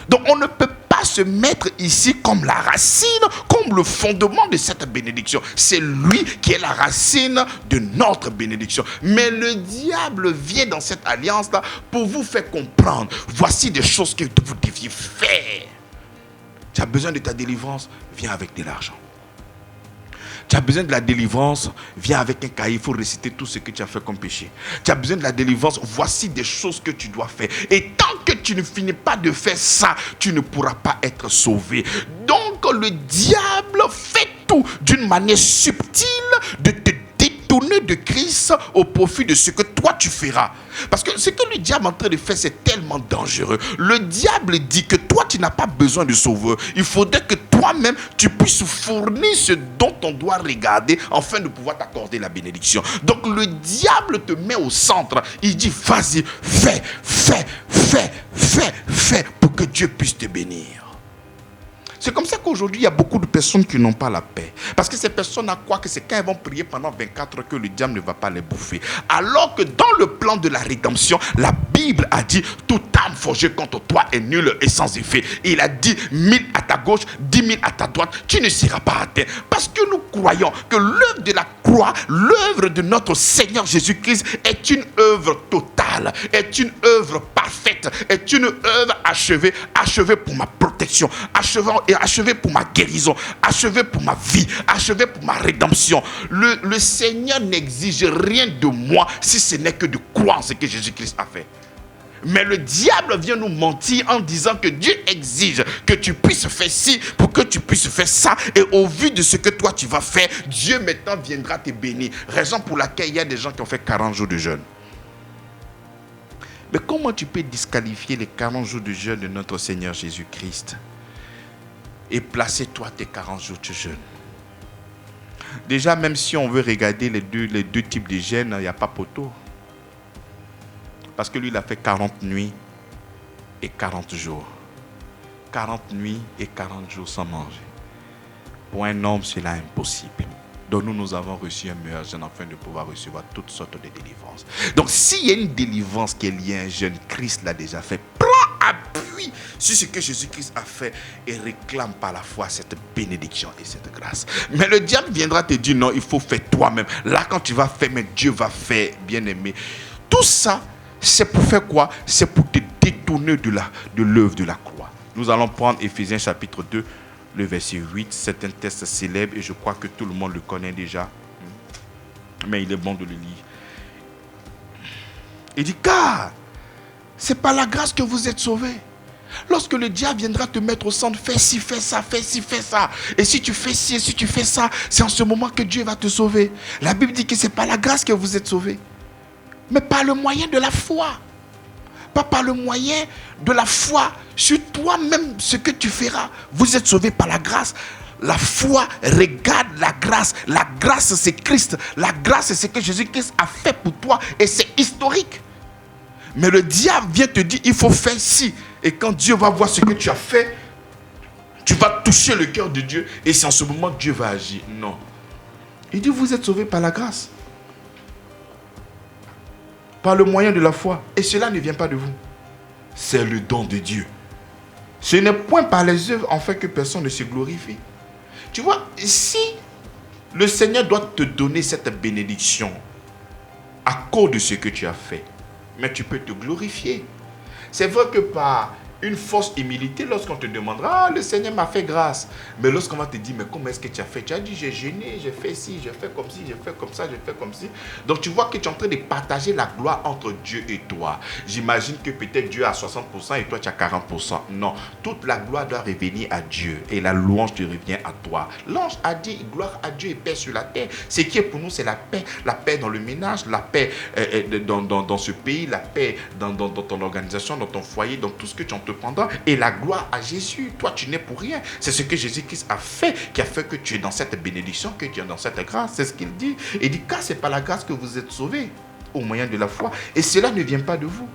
Donc on ne peut pas se mettre ici comme la racine, comme le fondement de cette bénédiction. C'est lui qui est la racine de notre bénédiction. Mais le diable vient dans cette alliance-là pour vous faire comprendre, voici des choses que vous deviez faire. Tu as besoin de ta délivrance, viens avec de l'argent. Tu as besoin de la délivrance, viens avec un cahier, il faut réciter tout ce que tu as fait comme péché. Tu as besoin de la délivrance, voici des choses que tu dois faire. Et tant que tu ne finis pas de faire ça, tu ne pourras pas être sauvé. Donc le diable fait tout tout d'une manière subtile de te détourner de Christ au profit de ce que toi tu feras. Parce que ce que le diable est en train de faire, c'est tellement dangereux. Le diable dit que toi, tu n'as pas besoin de sauveur. Il faudrait que toi-même, tu puisses fournir ce dont on doit regarder afin de pouvoir t'accorder la bénédiction. Donc le diable te met au centre. Il dit, vas-y, fais pour que Dieu puisse te bénir. C'est comme ça qu'aujourd'hui, il y a beaucoup de personnes qui n'ont pas la paix. Parce que ces personnes croient que c'est quand elles vont prier pendant 24 heures que le diable ne va pas les bouffer. Alors que dans le plan de la rédemption, la Bible a dit, toute arme forgée contre toi est nulle et sans effet. Et il a dit, 1000 à ta gauche, 10 000 à ta droite, tu ne seras pas atteint. Parce que nous croyons que l'œuvre de la croix, l'œuvre de notre Seigneur Jésus-Christ est une œuvre totale, est une œuvre parfaite, est une œuvre achevée, achevée pour ma protection, achevée pour ma guérison, achevée pour ma vie, achevée pour ma rédemption. Le Seigneur n'exige rien de moi si ce n'est que de croire en ce que Jésus-Christ a fait. Mais le diable vient nous mentir en disant que Dieu exige que tu puisses faire ci pour que tu puisses faire ça. Et au vu de ce que toi tu vas faire, Dieu maintenant viendra te bénir. Raison pour laquelle il y a des gens qui ont fait 40 jours de jeûne. Mais comment tu peux disqualifier les 40 jours de jeûne de notre Seigneur Jésus-Christ et placer toi tes 40 jours de jeûne? Déjà, même si on veut regarder les deux types de jeûne, il n'y a pas poteau. Parce que lui, il a fait 40 nuits et 40 jours. 40 nuits et 40 jours sans manger. Pour un homme, c'est impossible. Donc nous avons reçu un meilleur jeûne afin de pouvoir recevoir toutes sortes de délivrances. Donc s'il y a une délivrance qui est liée à un jeûne, Christ l'a déjà fait. Prends appui sur ce que Jésus-Christ a fait et réclame par la foi cette bénédiction et cette grâce. Mais le diable viendra te dire non, il faut faire toi-même. Là, quand tu vas faire, mais Dieu va faire, bien-aimé. Tout ça, c'est pour faire quoi? C'est pour te détourner de l'œuvre de la croix. Nous allons prendre Éphésiens chapitre 2, le verset 8. C'est un texte célèbre et je crois que tout le monde le connaît déjà. Mais il est bon de le lire. Il dit, car c'est par la grâce que vous êtes sauvés. Lorsque le diable viendra te mettre au centre, fais ci, fais ça, fais ci, fais ça. Et si tu fais ci, et si tu fais ça, c'est en ce moment que Dieu va te sauver. La Bible dit que c'est par la grâce que vous êtes sauvés. Mais par le moyen de la foi. Pas par le moyen de la foi sur toi-même ce que tu feras. Vous êtes sauvés par la grâce. La foi regarde la grâce. La grâce, c'est Christ. La grâce, c'est ce que Jésus-Christ a fait pour toi. Et c'est historique. Mais le diable vient te dire, il faut faire ci. Et quand Dieu va voir ce que tu as fait, tu vas toucher le cœur de Dieu. Et c'est en ce moment que Dieu va agir. Non. Il dit, vous êtes sauvés par la grâce. Par le moyen de la foi. Et cela ne vient pas de vous. C'est le don de Dieu. Ce n'est point par les œuvres en fait que personne ne se glorifie. Tu vois, si le Seigneur doit te donner cette bénédiction à cause de ce que tu as fait, mais tu peux te glorifier. C'est vrai que par une fausse humilité, lorsqu'on te demandera, ah, le Seigneur m'a fait grâce. Mais lorsqu'on va te dire, mais comment est-ce que tu as fait? Tu as dit, j'ai jeûné, j'ai fait ci, j'ai fait comme ci, j'ai fait comme ça, j'ai fait comme ci. Donc tu vois que tu es en train de partager la gloire entre Dieu et toi. J'imagine que peut-être Dieu a 60% et toi tu as 40%. Non, toute la gloire doit revenir à Dieu et la louange te revient à toi. L'ange a dit, gloire à Dieu et paix sur la terre. Ce qui est pour nous, c'est la paix dans le ménage, la paix dans ce pays, la paix dans ton organisation, dans ton foyer, dans tout ce que tu entreprends. Et la gloire à Jésus. Toi, tu n'es pour rien. C'est ce que Jésus-Christ a fait, qui a fait que tu es dans cette bénédiction, que tu es dans cette grâce. C'est ce qu'il dit. Il dit, car c'est par la grâce que vous êtes sauvés, au moyen de la foi. Et cela ne vient pas de vous.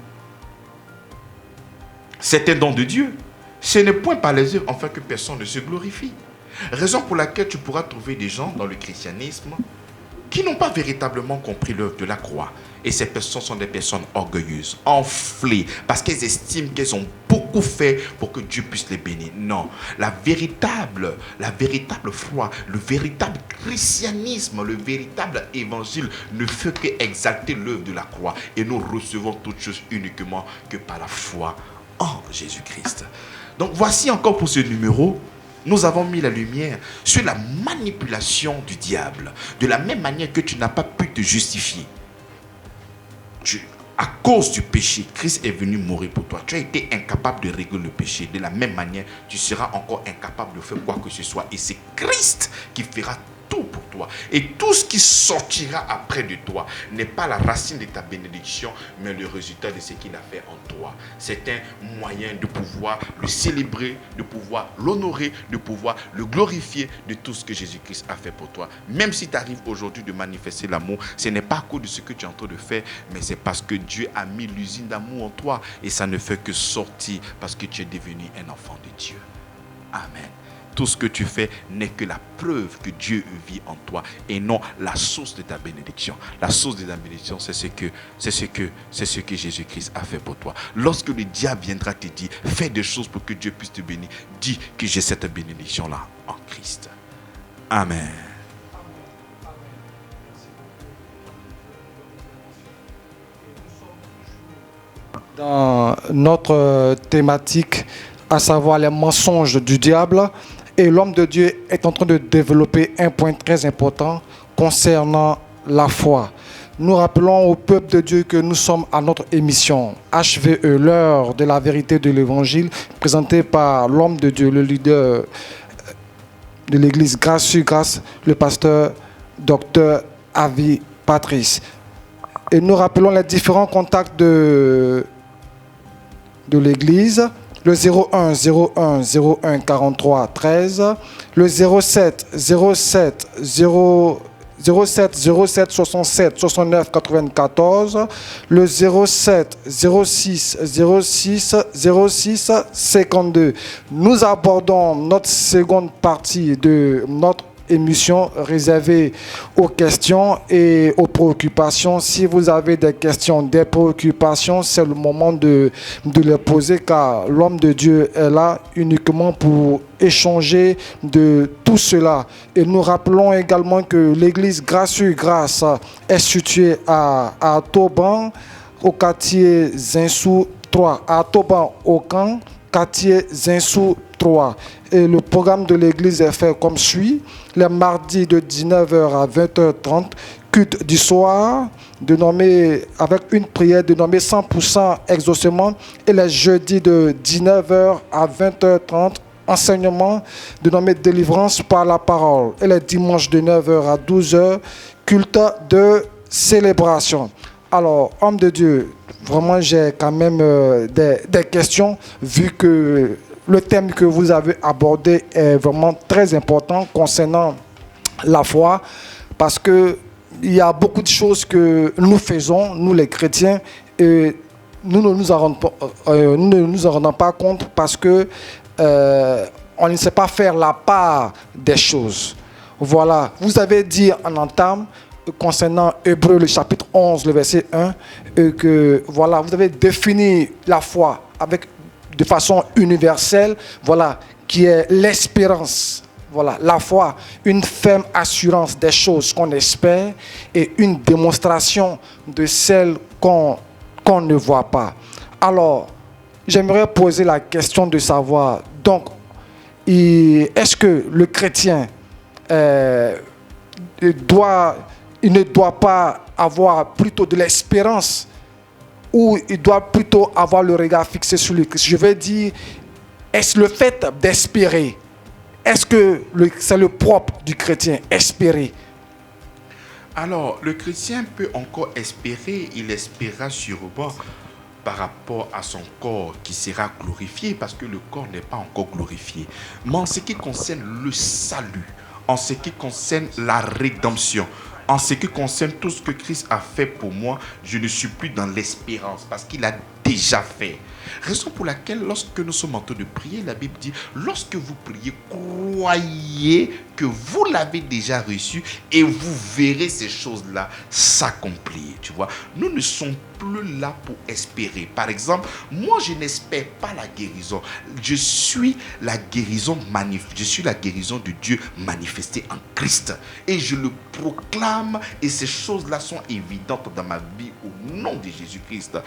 C'est un don de Dieu. Ce n'est point par les œuvres, afin que personne ne se glorifie. Raison pour laquelle tu pourras trouver des gens dans le christianisme qui n'ont pas véritablement compris l'œuvre de la croix. Et ces personnes sont des personnes orgueilleuses, enflées, parce qu'elles estiment qu'elles ont beaucoup fait pour que Dieu puisse les bénir. Non, la véritable foi, le véritable christianisme, le véritable évangile ne fait qu'exalter l'œuvre de la croix. Et nous recevons toutes choses uniquement que par la foi en Jésus-Christ. Donc voici encore pour ce numéro, nous avons mis la lumière sur la manipulation du diable. De la même manière que tu n'as pas pu te justifier. à cause du péché, Christ est venu mourir pour toi. Tu as été incapable de régler le péché. De la même manière, tu seras encore incapable de faire quoi que ce soit. Et c'est Christ qui fera tout pour toi. Et tout ce qui sortira après de toi n'est pas la racine de ta bénédiction, mais le résultat de ce qu'il a fait en toi. C'est un moyen de pouvoir le célébrer, de pouvoir l'honorer, de pouvoir le glorifier de tout ce que Jésus-Christ a fait pour toi. Même si tu arrives aujourd'hui de manifester l'amour, ce n'est pas à cause de ce que tu es en train de faire, mais c'est parce que Dieu a mis l'usine d'amour en toi et ça ne fait que sortir parce que tu es devenu un enfant de Dieu. Amen. Tout ce que tu fais n'est que la preuve que Dieu vit en toi et non la source de ta bénédiction. La source de ta bénédiction, c'est ce que Jésus-Christ a fait pour toi. Lorsque le diable viendra te dire, fais des choses pour que Dieu puisse te bénir, dis que j'ai cette bénédiction-là en Christ. Amen. Dans notre thématique, à savoir les mensonges du diable, et l'homme de Dieu est en train de développer un point très important concernant la foi. Nous rappelons au peuple de Dieu que nous sommes à notre émission HVE, l'heure de la vérité de l'évangile, présentée par l'homme de Dieu, le leader de l'église Grâce sur Grâce, le pasteur Dr Avi Patrice. Et nous rappelons les différents contacts de l'église. Le 01 01 01 43 13, le 07 07 07 07 67 69 94, le 07 06 06 06 52. Nous abordons notre seconde partie de notre émission réservée aux questions et aux préoccupations. Si vous avez des questions, des préoccupations, c'est le moment de les poser, car l'homme de Dieu est là uniquement pour échanger de tout cela. Et nous rappelons également que l'église Grâce sur Grâce est située à Toban, au quartier Zinsou 3, à Toban au camp, quartier Zinsou 3. Et le programme de l'église est fait comme suit. Les mardis de 19h à 20h30, culte du soir, avec une prière dénommée 100% exaucement. Et les jeudis de 19h à 20h30, enseignement dénommé délivrance par la parole. Et les dimanches de 9h à 12h, culte de célébration. Alors, homme de Dieu, vraiment j'ai quand même des questions, vu que le thème que vous avez abordé est vraiment très important concernant la foi, parce qu'il y a beaucoup de choses que nous faisons, nous les chrétiens, et nous ne nous en rendons pas compte parce que on ne sait pas faire la part des choses. Voilà, vous avez dit en entame concernant Hébreux, le chapitre 11, le verset 1, que voilà, vous avez défini la foi de façon universelle, voilà, qui est l'espérance. Voilà, la foi, une ferme assurance des choses qu'on espère et une démonstration de celles qu'on ne voit pas. Alors, j'aimerais poser la question de savoir, donc, est-ce que le chrétien il ne doit pas avoir plutôt de l'espérance, ou il doit plutôt avoir le regard fixé sur le Christ? Je veux dire, est-ce le fait d'espérer, est-ce que c'est le propre du chrétien, espérer? Alors, le chrétien peut encore espérer, il espérera sûrement par rapport à son corps qui sera glorifié, parce que le corps n'est pas encore glorifié. Mais en ce qui concerne le salut, en ce qui concerne la rédemption, en ce qui concerne tout ce que Christ a fait pour moi, je ne suis plus dans l'espérance parce qu'il a déjà fait. Raison pour laquelle, lorsque nous sommes en train de prier, la Bible dit, lorsque vous priez, croyez que vous l'avez déjà reçu et vous verrez ces choses-là s'accomplir. Tu vois, nous ne sommes plus là pour espérer. Par exemple, moi, je n'espère pas la guérison. Je suis la guérison de Dieu manifestée en Christ. Et je le proclame et ces choses-là sont évidentes dans ma vie au nom de Jésus-Christ.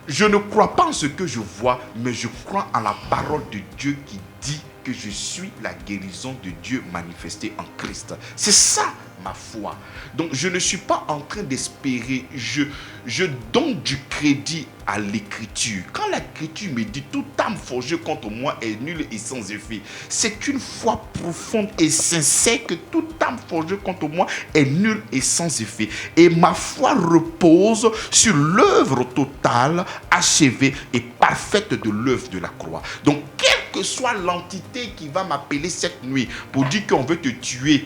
Je ne crois pas en ce que je vois, mais je crois en la parole de Dieu qui dit que que je suis la guérison de Dieu manifestée en Christ. C'est ça ma foi. Donc je ne suis pas en train d'espérer, je donne du crédit à l'écriture. Quand l'écriture me dit toute âme forgée contre moi est nulle et sans effet, c'est une foi profonde et sincère que toute âme forgée contre moi est nulle et sans effet. Et ma foi repose sur l'œuvre totale, achevée et parfaite de l'œuvre de la croix. Donc quelle que soit l'entité qui va m'appeler cette nuit pour dire qu'on veut te tuer,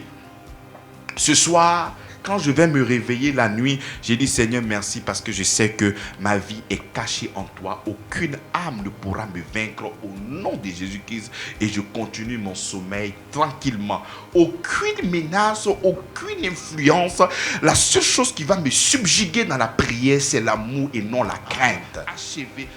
ce soir, quand je vais me réveiller la nuit, j'ai dit Seigneur merci parce que je sais que ma vie est cachée en toi. Aucune âme ne pourra me vaincre au nom de Jésus-Christ et je continue mon sommeil tranquillement. Aucune menace, aucune influence. La seule chose qui va me subjuguer dans la prière, c'est l'amour et non la crainte.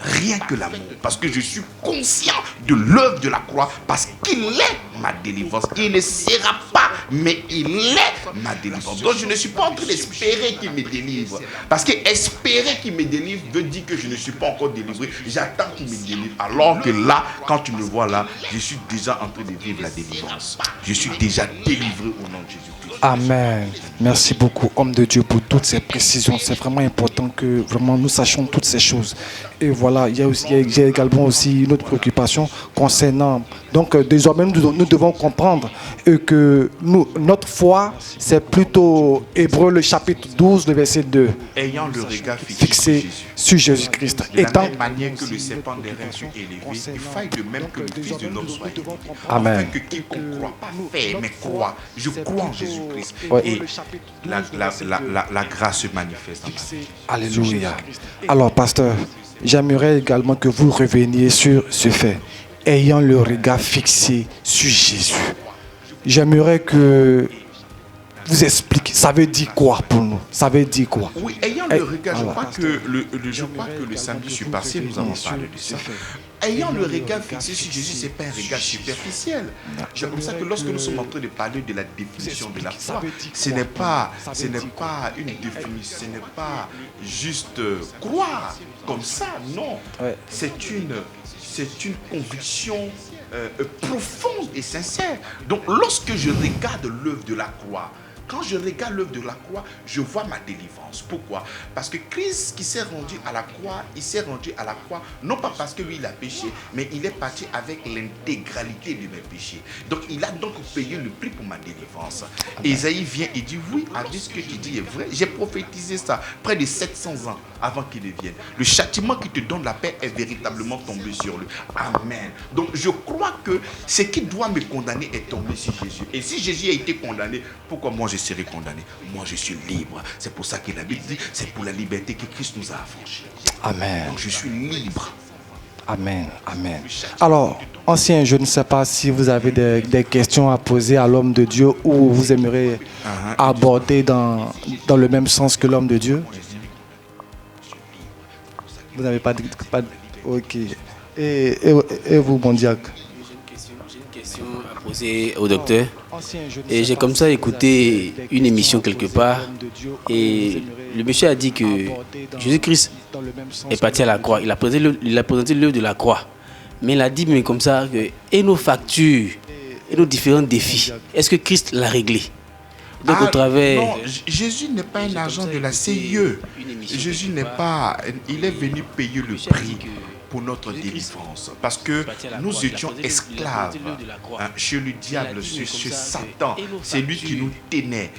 Rien que l'amour, parce que je suis conscient de l'œuvre de la croix, parce qu'il est ma délivrance. Il ne sera pas, mais il est ma délivrance. Donc je ne suis pas en train d'espérer qu'il me délivre. Parce que espérer qu'il me délivre veut dire que je ne suis pas encore délivré. J'attends qu'il me délivre. Alors que là, quand tu me vois là, je suis déjà en train de vivre la délivrance. Je suis déjà délivré au nom de Jésus-Christ. Amen. Merci beaucoup, homme de Dieu, pour toutes ces précisions. C'est vraiment important que vraiment nous sachions toutes ces choses. Et voilà, il y a également aussi une autre préoccupation concernant. Donc, désormais, nous devons comprendre que notre foi, c'est plutôt Hébreux, le chapitre 12, le verset 2. Ayant le regard fixé sur Jésus-Christ. De la même manière que le serpent des reins fut élevé, il faille de même que le Fils de l'homme soit élevé. Amen. Afin que quiconque croit, pas fait, mais croit. Je crois en Jésus-Christ. Ouais. Et la grâce se manifeste en ma vie. Alléluia. Alors, pasteur, j'aimerais également que vous reveniez sur ce fait. Ayant le regard fixé sur Jésus. J'aimerais que vous expliquiez. Ça veut dire quoi pour nous? Ça veut dire quoi? Oui, ayant le regard, je crois que le samedi passé, nous avons parlé de ça. Ayant le regard fixé sur Jésus, ce n'est pas un regard superficiel. C'est comme ça que lorsque nous sommes en train de parler de la définition de la foi, ce n'est pas une définition, ce n'est pas juste croire comme ça, non. C'est une conviction profonde et sincère. Donc lorsque je regarde l'œuvre de la croix, quand je regarde l'œuvre de la croix, je vois ma délivrance. Pourquoi? Parce que Christ qui s'est rendu à la croix, il s'est rendu à la croix, non pas parce que lui il a péché, mais il est parti avec l'intégralité de mes péchés. Donc il a donc payé le prix pour ma délivrance. Isaïe vient et dit, oui, Adi, ce que tu dis est vrai. J'ai prophétisé ça près de 700 ans avant qu'il ne vienne. Le châtiment qui te donne la paix est véritablement tombé sur lui. Amen. Donc je crois que ce qui doit me condamner est tombé sur Jésus. Et si Jésus a été condamné, pourquoi moi je serai condamné? Moi je suis libre. C'est pour ça que la Bible dit, c'est pour la liberté que Christ nous a affranchis. Amen. Donc je suis libre. Amen. Amen. Alors, ancien, je ne sais pas si vous avez des questions à poser à l'homme de Dieu ou vous aimeriez aborder dans le même sens que l'homme de Dieu. Vous n'avez pas de... Ok. Et vous, mon diacre? J'ai une question à poser au docteur. Et j'ai comme ça écouté une émission quelque part. Et le monsieur a dit que Jésus-Christ est parti à la croix. Il a présenté l'œuvre de la croix. Mais il a dit, mais comme ça, que, et nos factures, et nos différents défis, est-ce que Christ l'a réglé? Donc au travers... Non, Jésus n'est pas un agent de la CIE. Jésus n'est pas... Il est venu payer le prix pour notre délivrance. Parce que nous étions esclaves chez le diable, chez Satan. C'est lui qui nous tenait.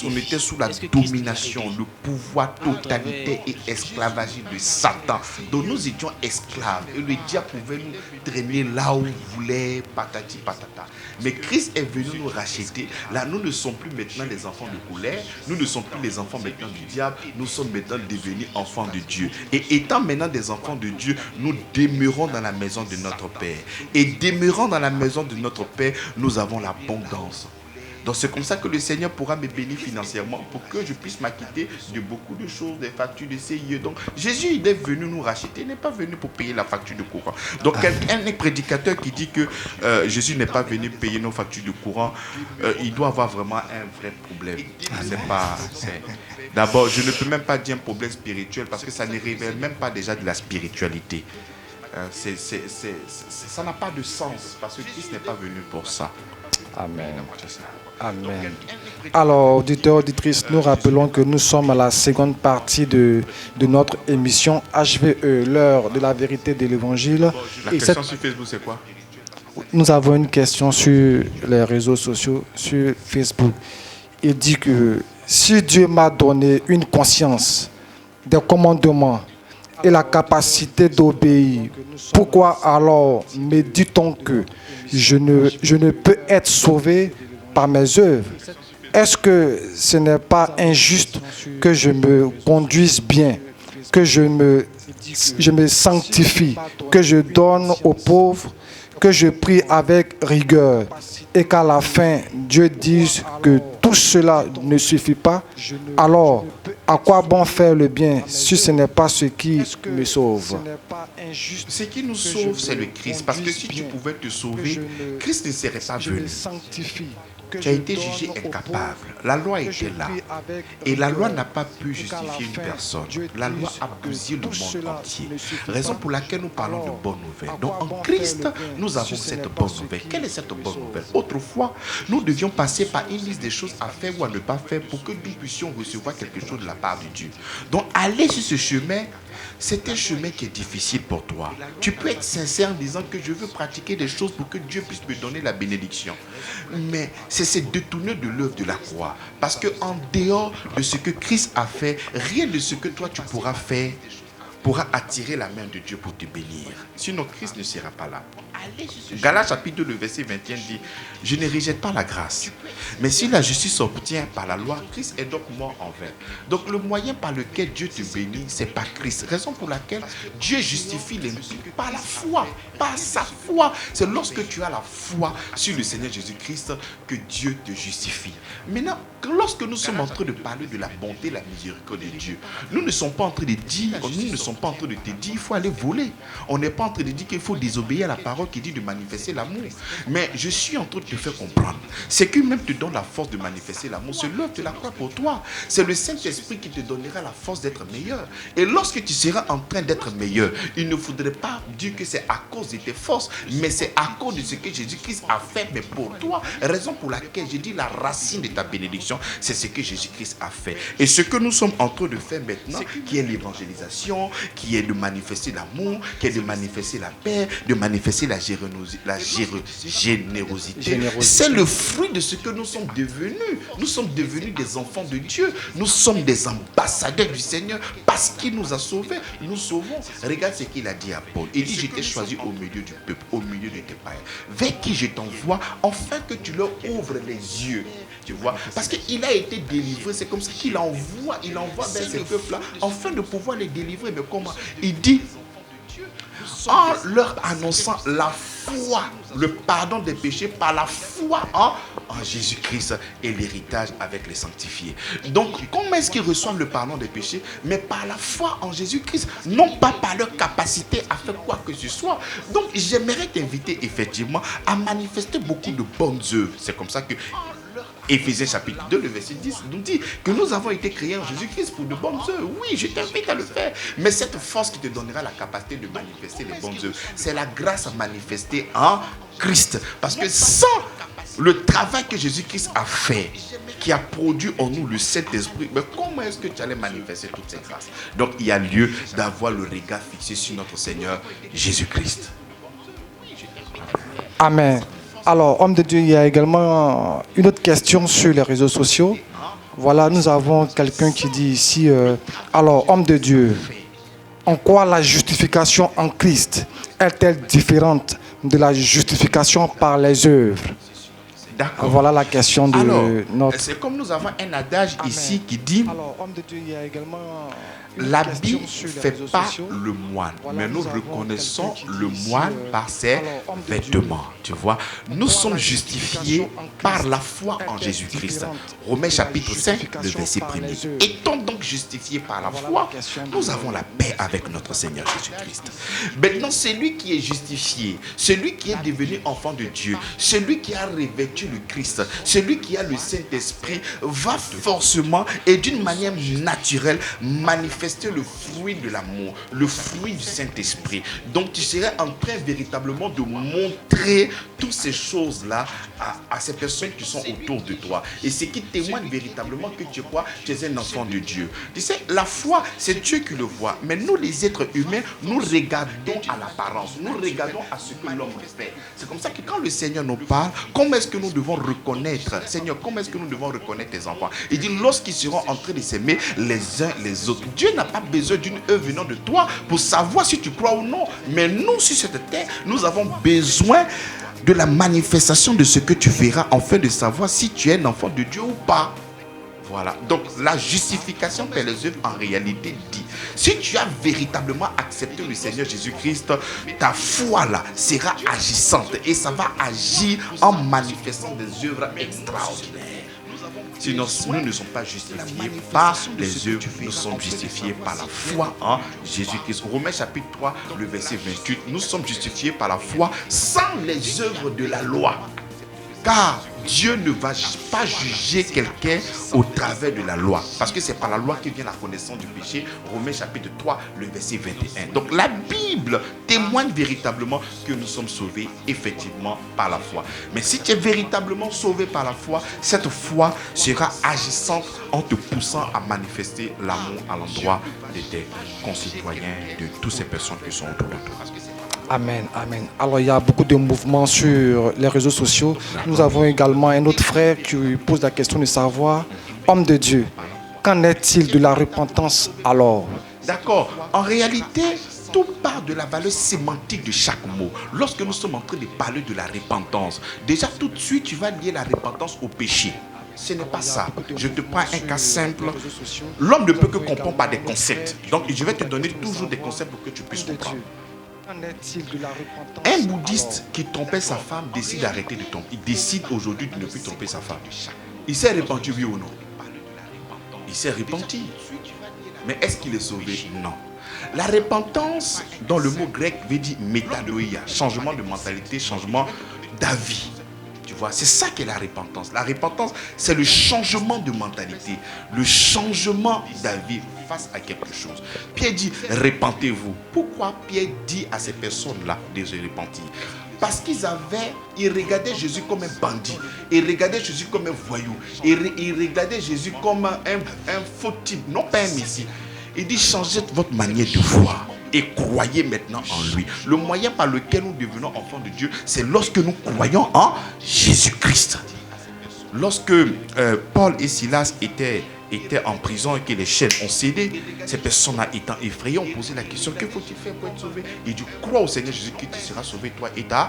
On était sous la domination, le pouvoir totalitaire et esclavagiste de Satan. Donc nous étions esclaves. Et le diable pouvait nous traîner là où il voulait, patati patata. Mais Christ est venu nous racheter. Là, nous ne sommes plus maintenant les enfants de colère. Nous ne sommes plus les enfants maintenant du diable. Nous sommes maintenant devenus enfants de Dieu. Et étant maintenant des enfants de Dieu, nous demeurons dans la maison de notre Père. Et demeurant dans la maison de notre Père, nous avons l'abondance. Donc c'est comme ça que le Seigneur pourra me bénir financièrement pour que je puisse m'acquitter de beaucoup de choses, des factures de CIE. Donc Jésus, il est venu nous racheter, il n'est pas venu pour payer la facture de courant. Donc un prédicateur qui dit que Jésus n'est pas venu payer nos factures de courant, il doit avoir vraiment un vrai problème. D'abord, je ne peux même pas dire un problème spirituel parce que ça ne révèle même pas déjà de la spiritualité. ça n'a pas de sens parce que Christ n'est pas venu pour ça. Amen. Amen. Alors, auditeurs, auditrices, nous rappelons que nous sommes à la seconde partie de notre émission HVE, l'heure de la vérité de l'évangile. La question sur Facebook, c'est quoi? Nous avons une question sur les réseaux sociaux, sur Facebook. Il dit que si Dieu m'a donné une conscience des commandements et la capacité d'obéir, pourquoi alors me dit-on que je ne peux être sauvé par mes œuvres? Est-ce que ce n'est pas injuste que je me conduise bien, que je me sanctifie, que je donne aux pauvres, que je prie avec rigueur et qu'à la fin, Dieu dise que tout cela ne suffit pas? Alors, à quoi bon faire le bien si ce n'est pas ce qui me sauve? Ce qui nous sauve, c'est le Christ. Parce que si tu pouvais te sauver, Christ ne serait pas venu. Tu as été jugé incapable. La loi était là. Et la loi n'a pas pu justifier une personne. La loi a bousillé le monde entier. Raison pour laquelle nous parlons de bonnes nouvelles. Donc en Christ, nous avons cette bonne nouvelle. Quelle est cette bonne nouvelle? Autrefois, nous devions passer par une liste des choses à faire ou à ne pas faire pour que nous puissions recevoir quelque chose de la part de Dieu. Donc aller sur ce chemin, c'est un chemin qui est difficile pour toi. Tu peux être sincère en disant que je veux pratiquer des choses pour que Dieu puisse me donner la bénédiction. Mais c'est se détourner de l'œuvre de la croix. Parce qu'en dehors de ce que Christ a fait, rien de ce que toi tu pourras faire pourra attirer la main de Dieu pour te bénir. Sinon, Christ ne sera pas là. Galates chapitre 2, le verset 21 dit, « Je ne rejette pas la grâce. Mais si la justice s'obtient par la loi, Christ est donc mort en vain. » Donc le moyen par lequel Dieu te bénit, c'est par Christ. Raison pour laquelle Dieu justifie les impurs par la foi, par sa foi. C'est lorsque tu as la foi sur le Seigneur Jésus-Christ que Dieu te justifie. Maintenant, lorsque nous sommes en train de parler de la bonté, la miséricorde de Dieu, nous ne sommes pas en train de dire, nous ne sommes pas en train de te dire il faut aller voler. On n'est pas en train de dire qu'il faut désobéir à la parole qui dit de manifester l'amour. Mais je suis en train de te faire comprendre. C'est que même te donne la force de manifester l'amour. C'est l'œuvre de la croix pour toi. C'est le Saint-Esprit qui te donnera la force d'être meilleur. Et lorsque tu seras en train d'être meilleur, il ne faudrait pas dire que c'est à cause de tes forces, mais c'est à cause de ce que Jésus-Christ a fait, mais pour toi. Raison pour laquelle j'ai dit la racine de ta bénédiction, c'est ce que Jésus-Christ a fait. Et ce que nous sommes en train de faire maintenant, qui est l'évangélisation, qui est de manifester l'amour, qui est de manifester la paix, de manifester la générosité. C'est le fruit de ce que nous sommes devenus. Nous sommes devenus des enfants de Dieu. Nous sommes des ambassadeurs du Seigneur parce qu'il nous a sauvés. Nous sauvons. Regarde ce qu'il a dit à Paul. Il dit, je t'ai choisi au milieu du peuple, au milieu de tes païens, vers qui je t'envoie, afin que tu leur ouvres les yeux. Tu vois, parce qu'il a été délivré, c'est comme ça qu'il envoie vers ces peuples-là, afin de pouvoir les délivrer. Mais comment? Il dit, en leur annonçant la foi, le pardon des péchés par la foi en Jésus-Christ et l'héritage avec les sanctifiés. Donc, comment est-ce qu'ils reçoivent le pardon des péchés? Mais par la foi en Jésus-Christ, non pas par leur capacité à faire quoi que ce soit. Donc, j'aimerais t'inviter effectivement à manifester beaucoup de bonnes œuvres. C'est comme ça que Éphésiens chapitre 2, le verset 10 nous dit que nous avons été créés en Jésus-Christ pour de bonnes œuvres. Oui, je t'invite à le faire. Mais cette force qui te donnera la capacité de manifester les bonnes œuvres, c'est la grâce manifestée en Christ. Parce que sans le travail que Jésus-Christ a fait, qui a produit en nous le Saint-Esprit, mais comment est-ce que tu allais manifester toutes ces grâces? Donc il y a lieu d'avoir le regard fixé sur notre Seigneur Jésus-Christ. Amen. Alors, homme de Dieu, il y a également une autre question sur les réseaux sociaux. Voilà, nous avons quelqu'un qui dit ici, alors, homme de Dieu, en quoi la justification en Christ est-elle différente de la justification par les œuvres? D'accord. Voilà la question de notre... C'est comme nous avons un adage ici qui dit, alors, homme de Dieu, il y a également... l'habit ne fait pas le moine, mais nous reconnaissons le moine par ses vêtements. Tu vois, nous sommes justifiés par la foi en Jésus-Christ. Romains chapitre 5, le verset 1er. Étant donc justifiés par la foi, nous avons la paix avec notre Seigneur Jésus-Christ. Maintenant, celui qui est justifié, celui qui est devenu enfant de Dieu, celui qui a revêtu le Christ, celui qui a le Saint-Esprit, va forcément et d'une manière naturelle manifester le fruit de l'amour, le fruit du Saint-Esprit. Donc tu serais en train véritablement de montrer toutes ces choses-là à ces personnes qui sont autour de toi. Et ce qui témoigne véritablement que tu crois, tu es un enfant de Dieu. Tu sais, la foi, c'est Dieu qui le voit. Mais nous, les êtres humains, nous regardons à l'apparence. Nous regardons à ce que l'homme fait. C'est comme ça que quand le Seigneur nous parle, comment est-ce que nous devons reconnaître, Seigneur, comment est-ce que nous devons reconnaître tes enfants? Il dit, lorsqu'ils seront en train de s'aimer les uns les autres. Dieu n'a pas besoin d'une œuvre venant de toi pour savoir si tu crois ou non. Mais nous, sur cette terre, nous avons besoin de la manifestation de ce que tu feras afin de savoir si tu es un enfant de Dieu ou pas. Voilà. Donc la justification par les œuvres en réalité dit, si tu as véritablement accepté le Seigneur Jésus-Christ, ta foi là sera agissante et ça va agir en manifestant des œuvres extraordinaires. Sinon, nous ne sommes pas justifiés par les œuvres, nous sommes justifiés par la foi en Jésus-Christ. Romains chapitre 3, le verset 28, nous sommes justifiés par la foi sans les œuvres de la loi. Car Dieu ne va pas juger quelqu'un au travers de la loi. Parce que c'est par la loi que vient la connaissance du péché. Romains chapitre 3, le verset 21. Donc la Bible témoigne véritablement que nous sommes sauvés effectivement par la foi. Mais si tu es véritablement sauvé par la foi, cette foi sera agissante en te poussant à manifester l'amour à l'endroit de tes concitoyens, de toutes ces personnes qui sont autour de toi. Amen, amen. Alors, il y a beaucoup de mouvements sur les réseaux sociaux. Nous avons également un autre frère qui pose la question de savoir, homme de Dieu, qu'en est-il de la repentance alors? D'accord. En réalité, tout part de la valeur sémantique de chaque mot. Lorsque nous sommes en train de parler de la repentance, déjà tout de suite, tu vas lier la repentance au péché. Ce n'est pas ça. Je te prends un cas simple. L'homme ne peut que comprendre par des concepts. Donc, je vais te donner toujours des concepts pour que tu puisses comprendre. Un bouddhiste qui trompait sa femme décide d'arrêter de tromper. Il décide aujourd'hui de ne plus tromper sa femme. Il s'est repenti, oui ou non? Il s'est repenti. Mais est-ce qu'il est sauvé? Non. La repentance, dans le mot grec, veut dire métanoïa, changement de mentalité, changement d'avis. Tu vois, c'est ça qu'est la repentance. La repentance, c'est le changement de mentalité, le changement d'avis face à quelque chose. Pierre dit, repentez-vous. Pourquoi Pierre dit à ces personnes-là de se repentir? Parce ils regardaient Jésus comme un bandit. Ils regardaient Jésus comme un voyou. Ils regardaient Jésus comme un faux type, non pas un messie. Il dit, changez votre manière de voir et croyez maintenant en lui. Le moyen par lequel nous devenons enfants de Dieu, c'est lorsque nous croyons en Jésus-Christ. Lorsque Paul et Silas étaient en prison et que les chaînes ont cédé, ces personnes-là étant effrayées ont posé la question, que faut-il faire pour être sauvé? Et tu crois au Seigneur Jésus-Christ, tu seras sauvé, toi et ta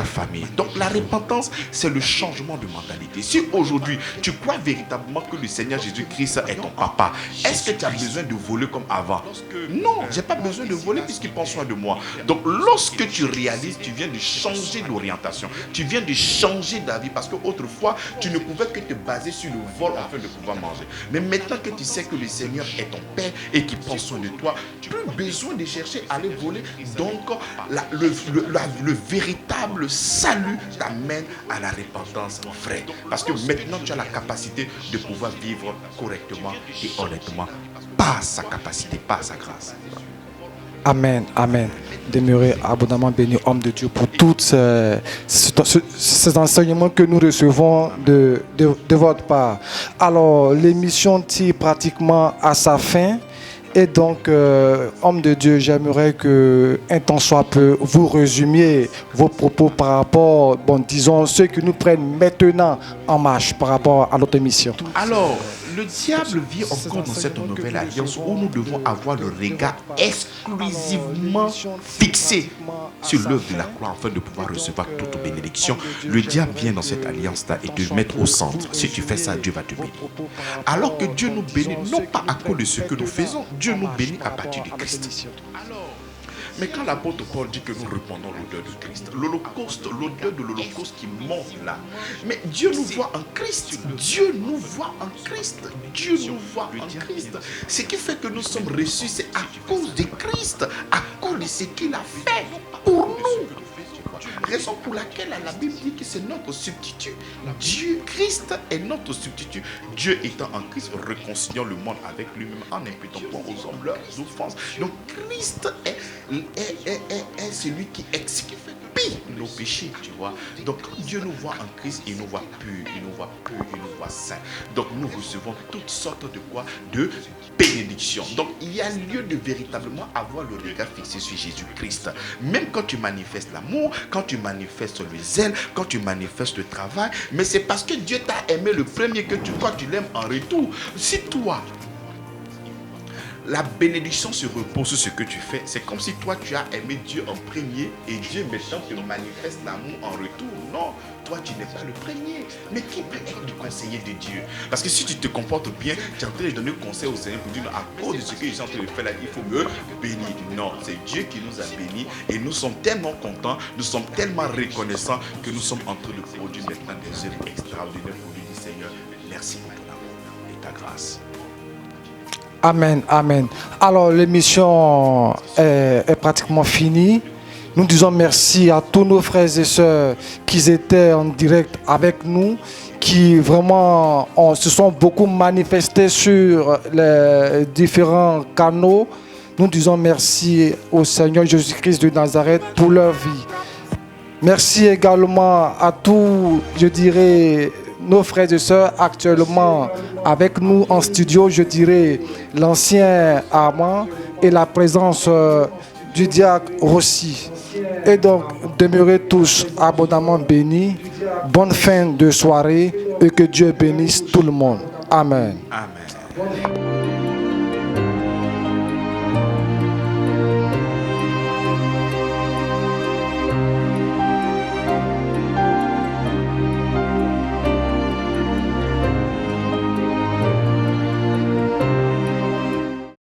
famille. Donc la repentance, c'est le changement de mentalité. Si aujourd'hui, tu crois véritablement que le Seigneur Jésus-Christ est ton papa, est-ce que tu as besoin de voler comme avant? Non, je n'ai pas besoin de voler puisqu'il prend soin de moi. Donc lorsque tu réalises, tu viens de changer d'orientation, tu viens de changer d'avis, parce qu'autrefois, tu ne pouvais que te baser sur le vol afin de pouvoir manger. Mais maintenant que tu sais que le Seigneur est ton Père et qu'il prend soin de toi, tu n'as plus besoin de chercher à aller voler. Donc, le véritable salut t'amène à la repentance, frère. Parce que maintenant, tu as la capacité de pouvoir vivre correctement et honnêtement par sa capacité, par sa grâce. Amen, amen. Demeurez abondamment béni, homme de Dieu, pour tous ces enseignements que nous recevons de votre part. Alors, l'émission tire pratiquement à sa fin. Et donc, homme de Dieu, j'aimerais que, un temps soit peu, vous résumiez vos propos par rapport, disons, ceux qui nous prennent maintenant en marche par rapport à notre mission. Alors, le diable vit encore dans cette nouvelle alliance où nous devons avoir le regard exclusivement fixé sur l'œuvre de la croix afin de pouvoir recevoir toute bénédiction. Le diable vient dans cette alliance-là et te mettre au centre. Si tu fais ça, Dieu va te bénir. Alors que Dieu nous bénit, non pas à cause de ce que nous faisons, Dieu nous bénit à partir de Christ. Mais quand l'apôtre Paul dit que nous répandons l'odeur de Christ, l'odeur de l'Holocauste qui monte là, mais Dieu nous voit en Christ. Dieu nous voit en Christ. Dieu nous voit en Christ. Ce qui fait que nous sommes reçus, c'est à cause de Christ, à cause de ce qu'il a fait pour nous. Raison pour laquelle la Bible dit que c'est notre substitut. Dieu, Christ est notre substitut. Dieu étant en Christ, réconciliant le monde avec lui-même en imputant point aux hommes leurs offenses. Donc Christ est celui qui expie nos péchés, tu vois. Donc quand Dieu nous voit en Christ, il nous voit pur, il nous voit pur, il nous voit saint. Donc nous recevons toutes sortes de quoi? De bénédictions. Donc il y a lieu de véritablement avoir le regard fixé sur Jésus-Christ. Même quand tu manifestes l'amour, quand tu manifestes le zèle, quand tu manifestes le travail, mais c'est parce que Dieu t'a aimé le premier que toi tu l'aimes en retour. Si toi, la bénédiction se repose sur ce que tu fais. C'est comme si toi, tu as aimé Dieu en premier et Dieu maintenant te manifeste l'amour en retour. Non, toi, tu n'es pas le premier. Mais qui peut être le conseiller de Dieu? Parce que si tu te comportes bien, tu es en train de donner conseil au Seigneur pour dire à cause de ce que je suis en train de faire là, il faut me bénir. Non, c'est Dieu qui nous a bénis et nous sommes tellement contents, nous sommes tellement reconnaissants que nous sommes en train de produire maintenant des œuvres extraordinaires pour lui dire Seigneur, merci pour ton amour et ta grâce. Amen, amen. Alors, l'émission est pratiquement finie. Nous disons merci à tous nos frères et sœurs qui étaient en direct avec nous, qui vraiment se sont beaucoup manifestés sur les différents canaux. Nous disons merci au Seigneur Jésus-Christ de Nazareth pour leur vie. Merci également à tous, je dirais, nos frères et sœurs actuellement avec nous en studio, je dirais l'ancien Armand et la présence du diacre Rossi. Et donc, demeurez tous abondamment bénis. Bonne fin de soirée et que Dieu bénisse tout le monde. Amen. Amen.